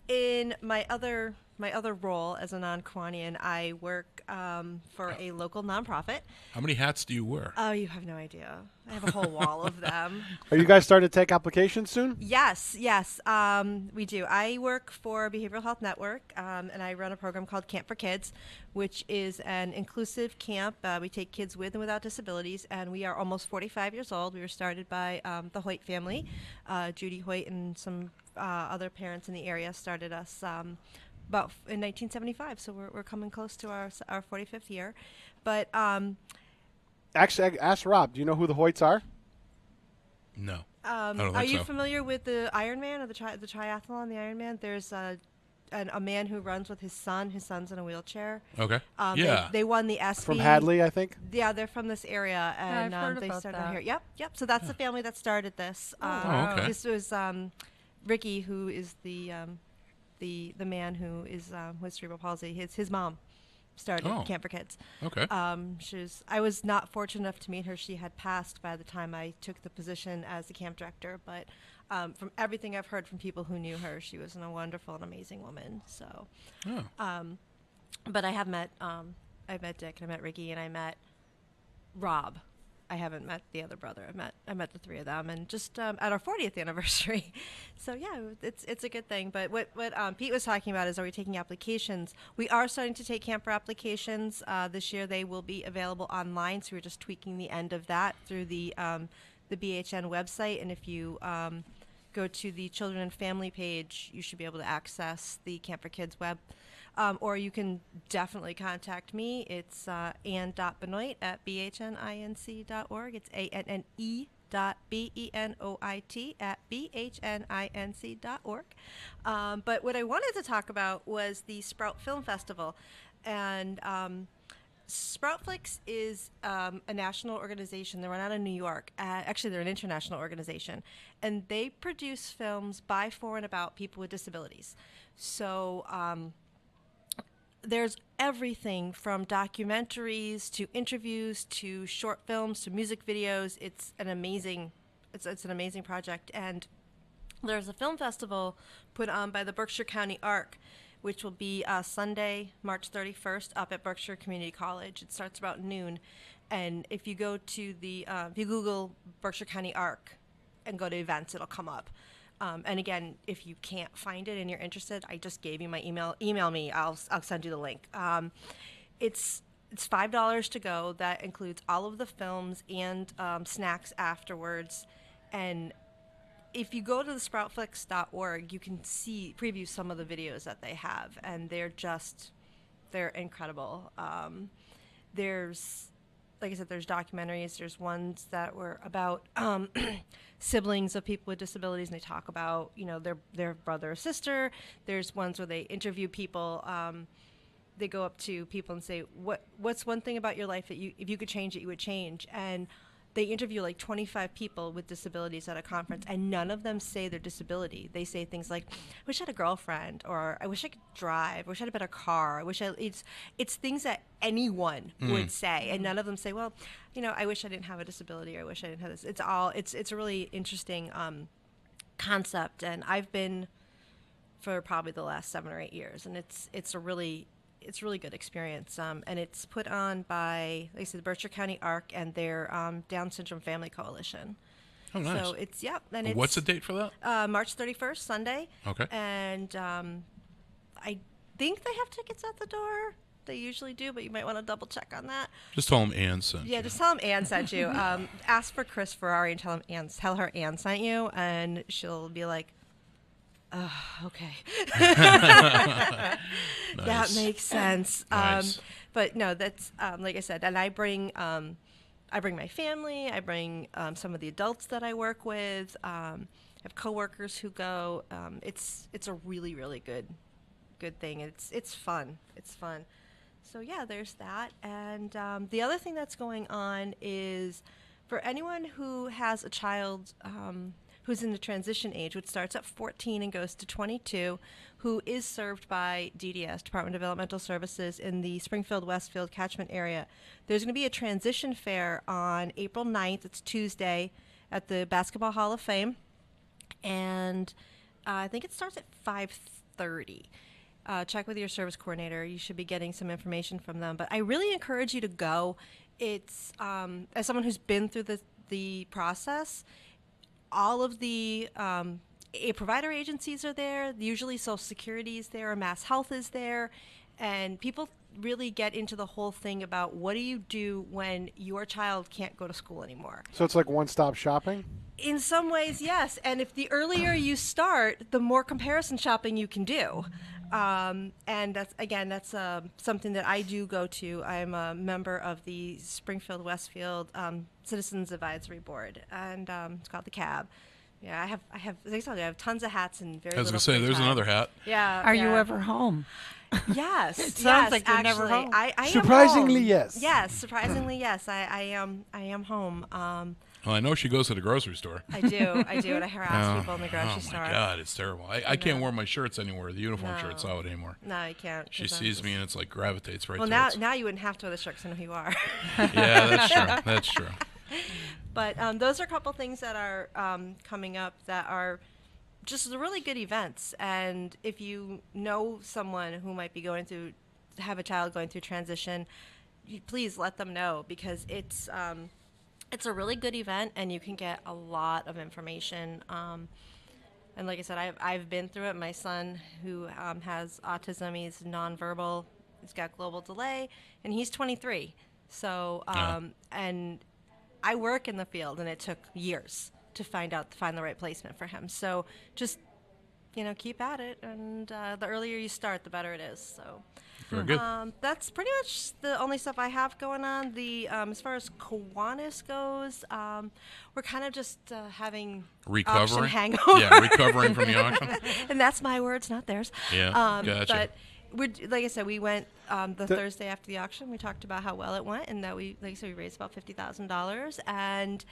In my other my other role as a non-Kiwanian, I work for a local nonprofit. How many hats do you wear? Oh, you have no idea. I have a whole wall of them. Are you guys starting to take applications soon? Yes, we do. I work for Behavioral Health Network, and I run a program called Camp for Kids, which is an inclusive camp. We take kids with and without disabilities, and we are almost 45 years old. We were started by the Hoyt family. Judy Hoyt and some other parents in the area started us about in 1975, so we're coming close to our 45th year. But Actually, ask Rob. Do you know who the Hoyts are? No. I don't are think you so. familiar with the Ironman or the triathlon, the Ironman? There's a man who runs with his son. His son's in a wheelchair. Okay. They won the SB. From Hadley, I think. Yeah, they're from this area, and I've heard they about started that. here. Yep. So that's the family that started this. okay. This was Ricky, who is the man who is with cerebral palsy. His mom started Camp for Kids. Okay. I was not fortunate enough to meet her. She had passed by the time I took the position as the camp director, but from everything I've heard from people who knew her, she was a wonderful and amazing woman. So, but I've met Dick, and I met Ricky, and I met Rob. I haven't met the other brother. I met the three of them, and just at our 40th anniversary. So yeah, it's a good thing. But what Pete was talking about is, are we taking applications? We are starting to take camper applications this year. They will be available online, so we're just tweaking the end of that through the BHN website. And if you go to the Children and Family page, you should be able to access the Camp for Kids web. Or you can definitely contact me. It's ann.benoit at bhninc.org. It's ANNE.BENOIT at bhninc.org. But what I wanted to talk about was the Sprout Film Festival. And Sproutflix is a national organization. They run out of New York. Actually, they're an international organization. And they produce films by, for, and about people with disabilities. So there's everything from documentaries to interviews to short films to music videos. It's an amazing project. And there's a film festival put on by the Berkshire County Arc, which will be Sunday, March 31st, up at Berkshire Community College. It starts about noon. And if you go to if you Google Berkshire County Arc and go to events, it'll come up. And again, if you can't find it and you're interested, I just gave you my email. Email me. I'll send you the link. It's $5 to go. That includes all of the films and snacks afterwards. And if you go to the sproutflix.org, you can preview some of the videos that they have, and they're incredible. Like I said, there's documentaries. There's ones that were about siblings of people with disabilities, and they talk about, their brother or sister. There's ones where they interview people. They go up to people and say, what's one thing about your life that if you could change it, you would change? And they interview like 25 people with disabilities at a conference, and none of them say their disability. They say things like, I wish I had a girlfriend, or I wish I could drive, I wish I had a better car, it's things that anyone would say, and none of them say, well, I wish I didn't have a disability, or I wish I didn't have this. It's a really interesting concept, and I've been for probably the last 7 or 8 years, and it's a really good experience, and it's put on by, like I said, the Berkshire County Arc and their Down Syndrome Family Coalition. Oh, nice. So and what's the date for that? March 31st, Sunday. Okay. And I think they have tickets at the door. They usually do, but you might want to double check on that. Just tell them Ann sent you. Yeah, just tell them Ann sent you. Ask for Chris Ferrari and tell her Ann sent you, and she'll be like, okay. Nice. That makes sense. Nice. But no, that's like I said, and I bring my family. I bring some of the adults that I work with. I have coworkers who go. It's a really, really good thing. It's fun. It's fun. So yeah, there's that. And the other thing that's going on is for anyone who has a child who's in the transition age, which starts at 14 and goes to 22, who is served by DDS, Department of Developmental Services, in the Springfield-Westfield catchment area. There's going to be a transition fair on April 9th. It's Tuesday at the Basketball Hall of Fame. And I think it starts at 5:30. check with your service coordinator. You should be getting some information from them. But I really encourage you to go. It's as someone who's been through the process, all of the provider agencies are there. Usually Social Security is there, Mass Health is there, and people really get into the whole thing about what do you do when your child can't go to school anymore. So it's like one-stop shopping? In some ways, yes. And if the earlier you start, the more comparison shopping you can do. And that's something that I do go to. I'm a member of the Springfield Westfield Citizens Advisory Board, and it's called the CAB. Yeah, I have, as I told you, I have tons of hats and very. I was going to say, there's another hat. Yeah. Are you ever home? Yes. It sounds like you're actually, never home. I Surprisingly, am home. yes. Yes, surprisingly, yes. I am home. Well, I know she goes to the grocery store. I do, and I harass people in the grocery store. Oh, my God, it's terrible. I can't wear my shirts anywhere, the uniform shirts out anymore. No, you can't. She sees me and it's like gravitates right well, towards. now you wouldn't have to wear the shirts. I know who you are. Yeah, that's true. That's true. But those are a couple things that are coming up that are just really good events. And if you know someone who might be have a child going through transition, please let them know, because it's a really good event and you can get a lot of information. And like I said, I've been through it. My son, who has autism, he's nonverbal, he's got global delay, and he's 23. So, and I work in the field, and it took years to find the right placement for him. So just, keep at it, and the earlier you start, the better it is. So very good. That's pretty much the only stuff I have going on. The as far as Kiwanis goes, we're kind of just having auction hangover. Yeah, recovering from the auction. And that's my words, not theirs. Yeah, gotcha. But like I said, we went the Thursday after the auction. We talked about how well it went, and that we raised about $50,000, and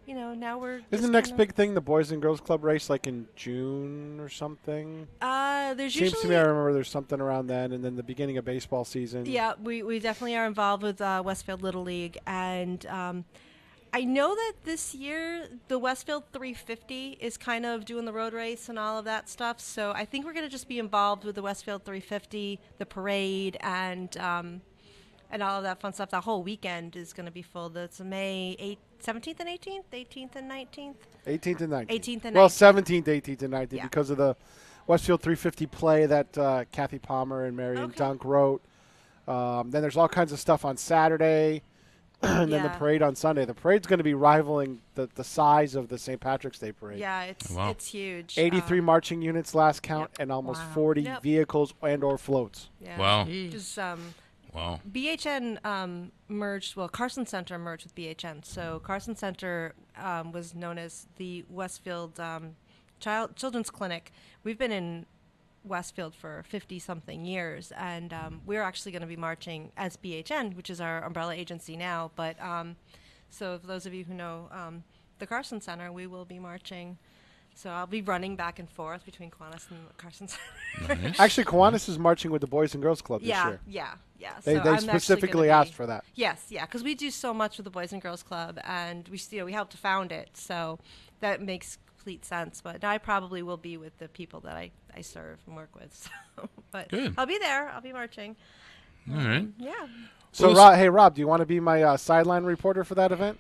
now we're. Isn't the next big thing the Boys and Girls Club race, like in June or something? There's Seems usually. to me I remember there's something around then, and then the beginning of baseball season. Yeah, we definitely are involved with Westfield Little League, and I know that this year the Westfield 350 is kind of doing the road race and all of that stuff. So I think we're going to just be involved with the Westfield 350, the parade, and all of that fun stuff. The whole weekend is going to be full. That's May 17th and 18th, 18th and 19th. 18th and 19th. 18th and 19th. Well, 17th, 18th, and 19th, Yeah. because of the Westfield 350 play that Kathy Palmer and Marion Dunk wrote. Then there's all kinds of stuff on Saturday. And then the parade on Sunday. The parade's going to be rivaling the size of the St. Patrick's Day parade. Yeah, it's huge. 83 marching units last count, and almost 40 vehicles and or floats. Yeah. Wow. Just, wow. BHN merged, Carson Center merged with BHN. So Carson Center was known as the Westfield Children's Clinic. We've been in Westfield for 50-something years, and we're actually going to be marching as BHN, which is our umbrella agency now. But so for those of you who know the Carson Center, we will be marching. So I'll be running back and forth between Kiwanis and Carson Center. Nice. Actually, Kiwanis is marching with the Boys and Girls Club this year. Yeah. They So I'm specifically actually asked for that. Yes, because we do so much with the Boys and Girls Club, and we helped to found it, so that makes complete sense. But I probably will be with the people that I serve and work with. So. But Good. I'll be there. I'll be marching. All right. Yeah. So, hey, Rob, do you want to be my sideline reporter for that event?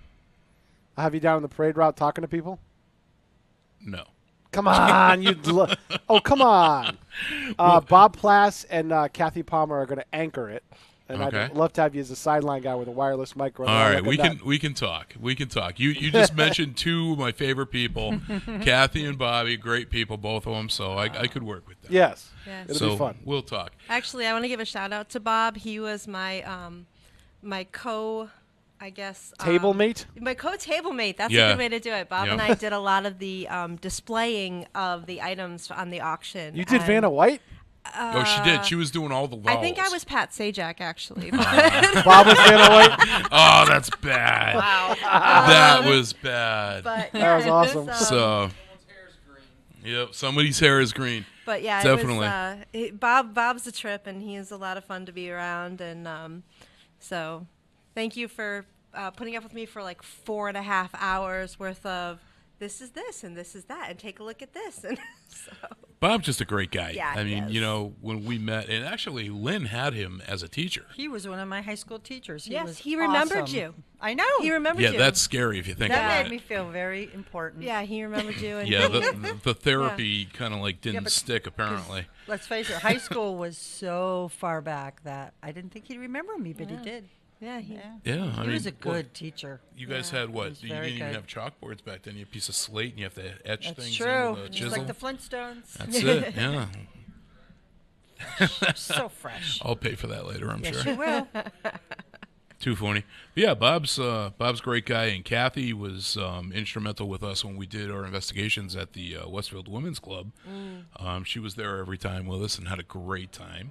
I'll have you down on the parade route talking to people. No. Come on, come on. Bob Plass and Kathy Palmer are going to anchor it, and I'd love to have you as a sideline guy with a wireless mic. All right, we can talk. We can talk. You just mentioned two of my favorite people, Kathy and Bobby. Great people, both of them. So I could work with them. Yes, it'll be fun. We'll talk. Actually, I want to give a shout out to Bob. He was my my table mate? My co-table mate. That's a good way to do it. Bob and I did a lot of the displaying of the items on the auction. You did Vanna White? Oh, she did. She was doing all the vowels. I think I was Pat Sajak, actually. Bob was Vanna White? Oh, that's bad. Wow. That was bad. But, that was awesome. So, yep, somebody's hair is green. But yeah, definitely. It was, Bob's a trip, and he is a lot of fun to be around. And so thank you for putting up with me for like 4.5 hours worth of this is this and this is that, and take a look at this. And so, Bob's just a great guy. Yeah, I he mean, is. you know, when we met, and actually Lynn had him as a teacher. He was one of my high school teachers. He yes, was he remembered awesome. you. I know. He remembered Yeah, you. that's scary if you think that about made it. me feel very important. Yeah, he remembered you. And Yeah, the therapy kind of like didn't but- stick apparently. Let's face it, high school was so far back that I didn't think he'd remember me, but he did. yeah, Yeah, I He mean, was a well, good teacher. You guys Yeah, had he what? was You very didn't even good. have chalkboards back then. You had a piece of slate and you have to etch That's things true. in with a Just chisel. like the Flintstones. That's it. Yeah, So fresh. I'll pay for that later. I'm Yes, sure. you will. Too funny. But yeah, Bob's a great guy, and Kathy was instrumental with us when we did our investigations at the Westfield Women's Club. She was there every time with us and had a great time.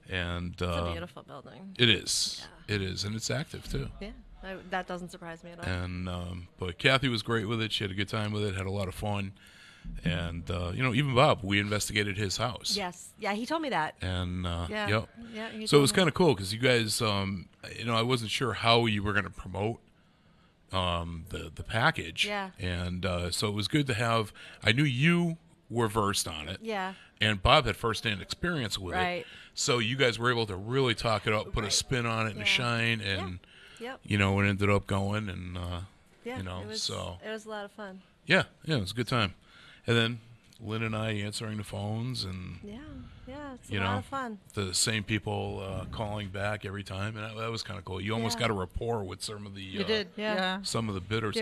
And it's a beautiful building. it is. It is, and it's active too. Yeah, that doesn't surprise me at all. And but Kathy was great with it. She had a good time with it. Had a lot of fun. And you know, even Bob, we investigated his house. Yes, yeah, he told me that. And Yeah, yep. yeah. He So it told was me kind of cool because you guys, you know, I wasn't sure how you were going to promote the package. Yeah. And so it was good to have. I knew you were versed on it. Yeah. And Bob had firsthand experience with Right. it. So you guys were able to really talk it up, put a spin on it and a Yeah. shine, and Yep. you know, it ended up going, and Yeah. you know, it was, so it was a lot of fun. yeah, it was a good time. And then Lynn and I answering the phones, and Yeah, it's a you lot know, of fun. the same people calling back every time, and that was kind of cool. You almost Yeah. got a rapport with some of the You did. Yeah. Yeah. some of the bidders.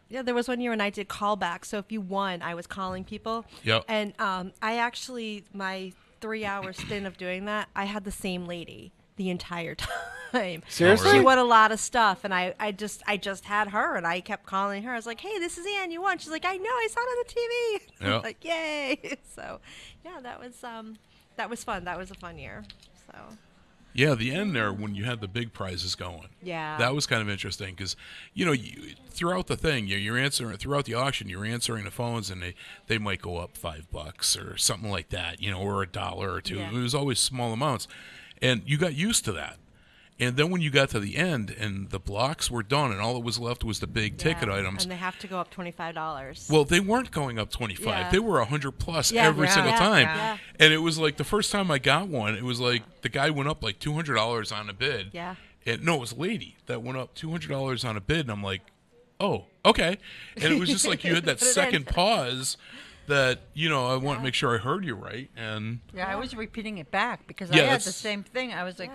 There was one year when I did callbacks. So if you won, I was calling people. Yep. And I actually, my 3-hour stint of doing that, I had the same lady the entire time. Seriously? really? She won a lot of stuff, and I just had her, and I kept calling her. I was like, "Hey, this is Ann. You won." She's like, "I know. I saw it on the TV." Yeah. Like, yay! So, yeah, that was fun. That was a fun year. So. Yeah, the end there when you had the big prizes going. Yeah. That was kind of interesting because, you know, throughout the thing, you're answering throughout the auction, you're answering the phones, and they might go up $5 or something like that, you know, or $1 or $2. Yeah. It was always small amounts, and you got used to that. And then when you got to the end and the blocks were done and all that was left was the big ticket Yeah, items. and they have to go up $25. Well, they weren't going up 25. Yeah. They were 100 plus Yeah, every yeah, single yeah, time. yeah. And it was like the first time I got one, it was like the guy went up like $200 on a bid. Yeah. And no, it was a lady that went up $200 on a bid, and I'm like, "Oh, okay." And it was just like you had that Put it in. second pause that, you know, I want to make sure I heard you right. And Yeah, I was repeating it back because Yeah, I had the that's- same thing. I was like,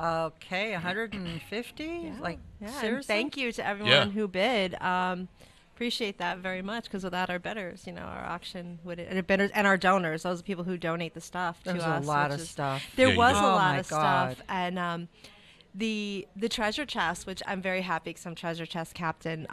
okay, 150? Like, Yeah, and seriously? thank you to everyone Yeah. who bid. Appreciate that very much because without our bidders, you know, our auction would and our bidders and our donors, those are people who donate the stuff There to was us. a lot which of is- stuff. There Yeah, you was did. a Oh lot my of stuff, God. and the treasure chest, which I'm very happy because I'm treasure chest captain.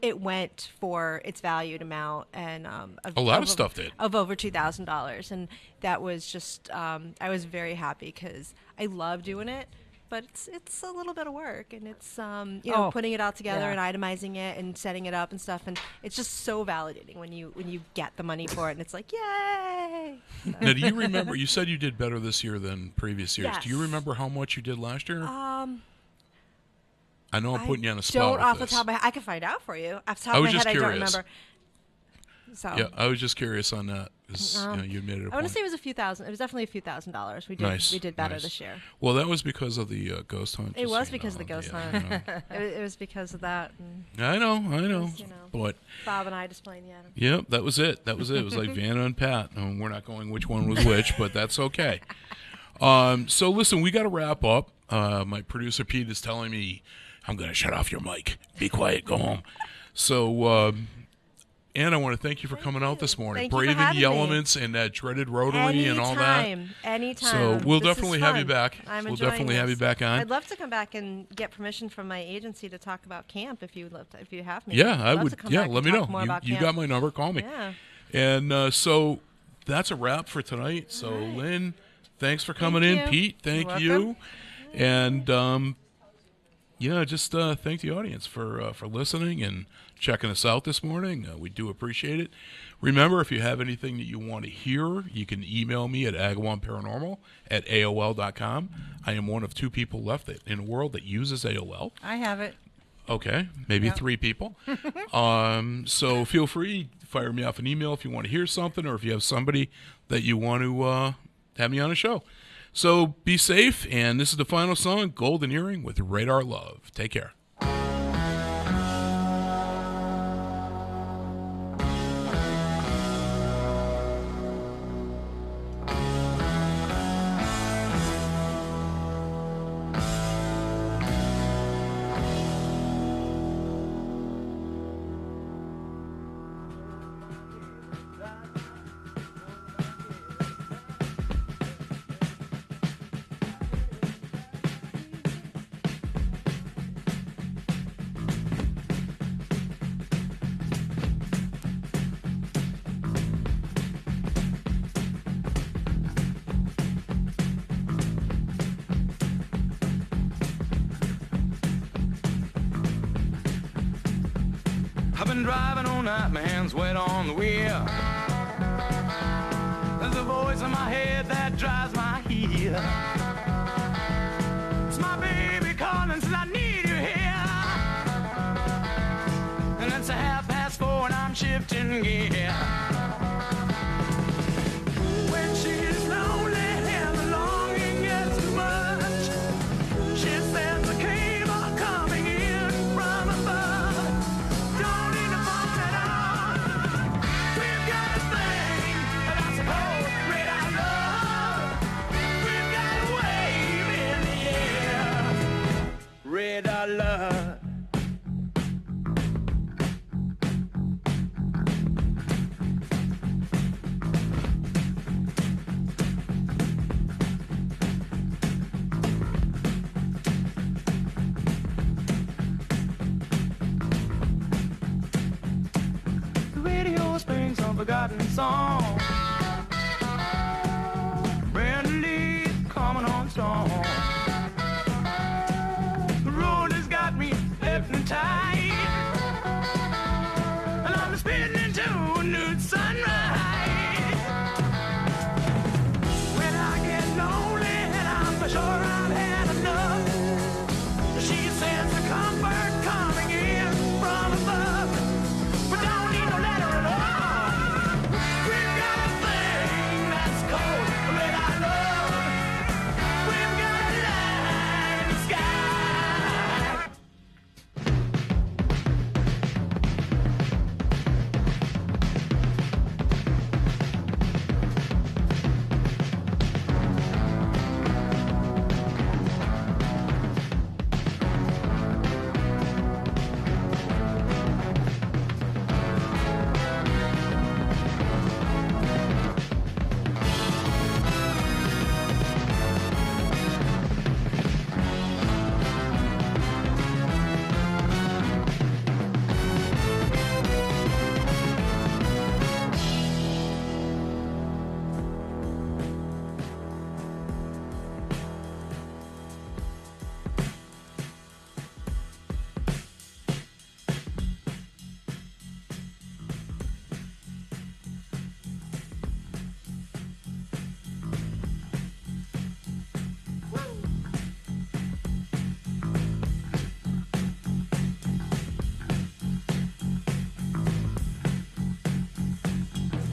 It went for its valued amount, and A lot of stuff did. of over $2,000, and that was just I was very happy because I love doing it. But it's a little bit of work, and it's you know, Oh, putting it all together yeah. and itemizing it and setting it up and stuff, and it's just so validating when you get the money for it, and it's like, yay! now, do you remember? You said you did better this year than previous years. Do you Yes. remember how much you did last year? I know I'm I putting you on the spot. don't with off this. the top of my head. I can find out for you. Off the top I of was my just head, I don't curious. remember. So Yeah, I was just curious on that because you know, you made it a I want point. to say it was a few thousand. It was definitely a few $1,000s. We did Nice, we did better nice. this year. Well, that was because of the ghost hunt. It just so was you because of the know. ghost Yeah, hunt. I know. It was because of that. And I know. you know. But Bob and I displaying the item. yep, that was it. That was it. It was like Vanna and Pat. And we're not going which one was which, but that's okay. So listen, we got to wrap up. My producer Pete is telling me I'm going to shut off your mic. Be quiet. Go home. So. Ann, I want to thank you for coming out this morning, Thank you for braving having the me. elements and that dreaded rotary and all that. Anytime. So we'll This is definitely have you fun. back. I'm We'll enjoying definitely have this. you back on. I'd love to come back and get permission from my agency to talk about camp if you if you have me. Yeah, I'd I love would. to come Yeah, back let and me talk know. more about You camp. got my number. Call me. Yeah. And so that's a wrap for tonight. So Lynn, thanks for coming in. you. Pete, thank You're you. And yeah, just thank the audience for listening and checking us out this morning. We do appreciate it. Remember, if you have anything that you want to hear, you can email me at agawam.paranormal@aol.com. I am one of 2 people left in the world that uses AOL. I have it. Okay, maybe 3 people. So feel free, fire me off an email if you want to hear something or if you have somebody that you want to have me on a show. So be safe, and this is the final song, Golden Earring with Radar Love. Take care. I've been driving all night, my hands wet on the wheel. There's a voice in my head that drives my heel. It's my baby calling, says I need you here. And it's 4:30 and I'm shifting gear. When she's lonely and the longing gets too much, she sends a cable coming in from above. Don't need to phone at all. We've got a thing that's called radar love. We've got a wave in the air. Radar love. The radio springs some forgotten song. Brand new leaf coming on strong. The road has got me hypnotized, and I'm spinning into a new sunrise. When I get lonely and I'm for sure I've had enough, she sends the comfort coming in from above. We don't need no letter at all. We've got a thing that's called radar love. We've got a light in the sky.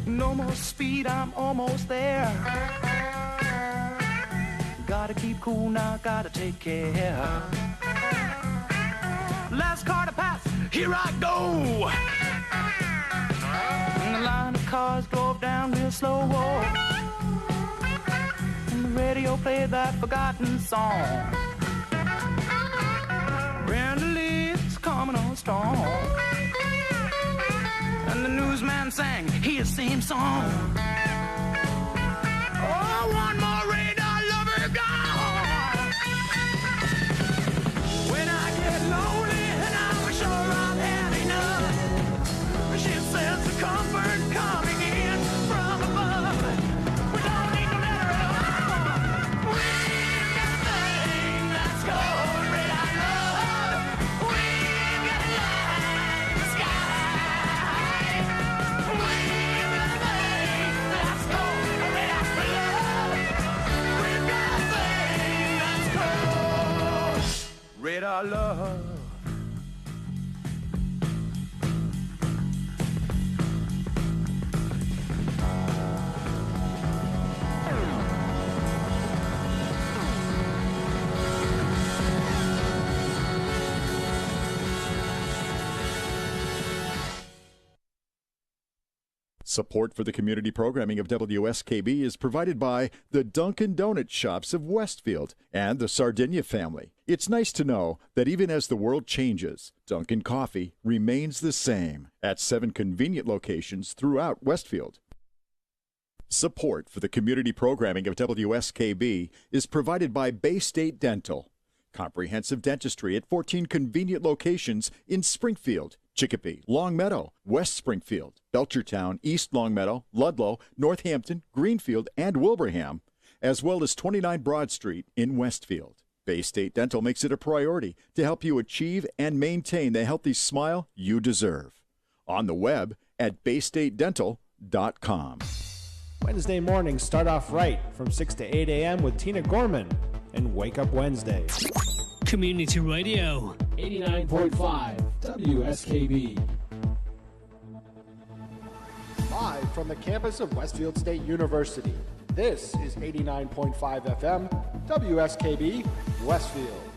No more speed, I'm almost there. Gotta keep cool now, gotta take care. Last car to pass, here I go. And the line of cars drove down real slow. And the radio played that forgotten song. Brand new leaves coming on strong. And the newsman sang his same song. Oh, one more radar lover gone. When I get lonely and I'm sure I've had enough, she says the comfort coming in from above. We don't need no letter at all. We've got a thing that's called radar love. We've got a light in the sky. We've got a thing Support for the community programming of WSKB is provided by the Dunkin' Donuts shops of Westfield and the Sardinia family. It's nice to know that even as the world changes, Dunkin' Coffee remains the same at 7 convenient locations throughout Westfield. Support for the community programming of WSKB is provided by Bay State Dental. Comprehensive dentistry at 14 convenient locations in Springfield, Chicopee, Longmeadow, West Springfield, Belchertown, East Longmeadow, Ludlow, Northampton, Greenfield, and Wilbraham, as well as 29 Broad Street in Westfield. Bay State Dental makes it a priority to help you achieve and maintain the healthy smile you deserve. On the web at baystatedental.com. Wednesday mornings start off right from 6 to 8 a.m. with Tina Gorman and Wake Up Wednesday. Community Radio. 89.5 WSKB. Live from the campus of Westfield State University, this is 89.5 FM WSKB Westfield.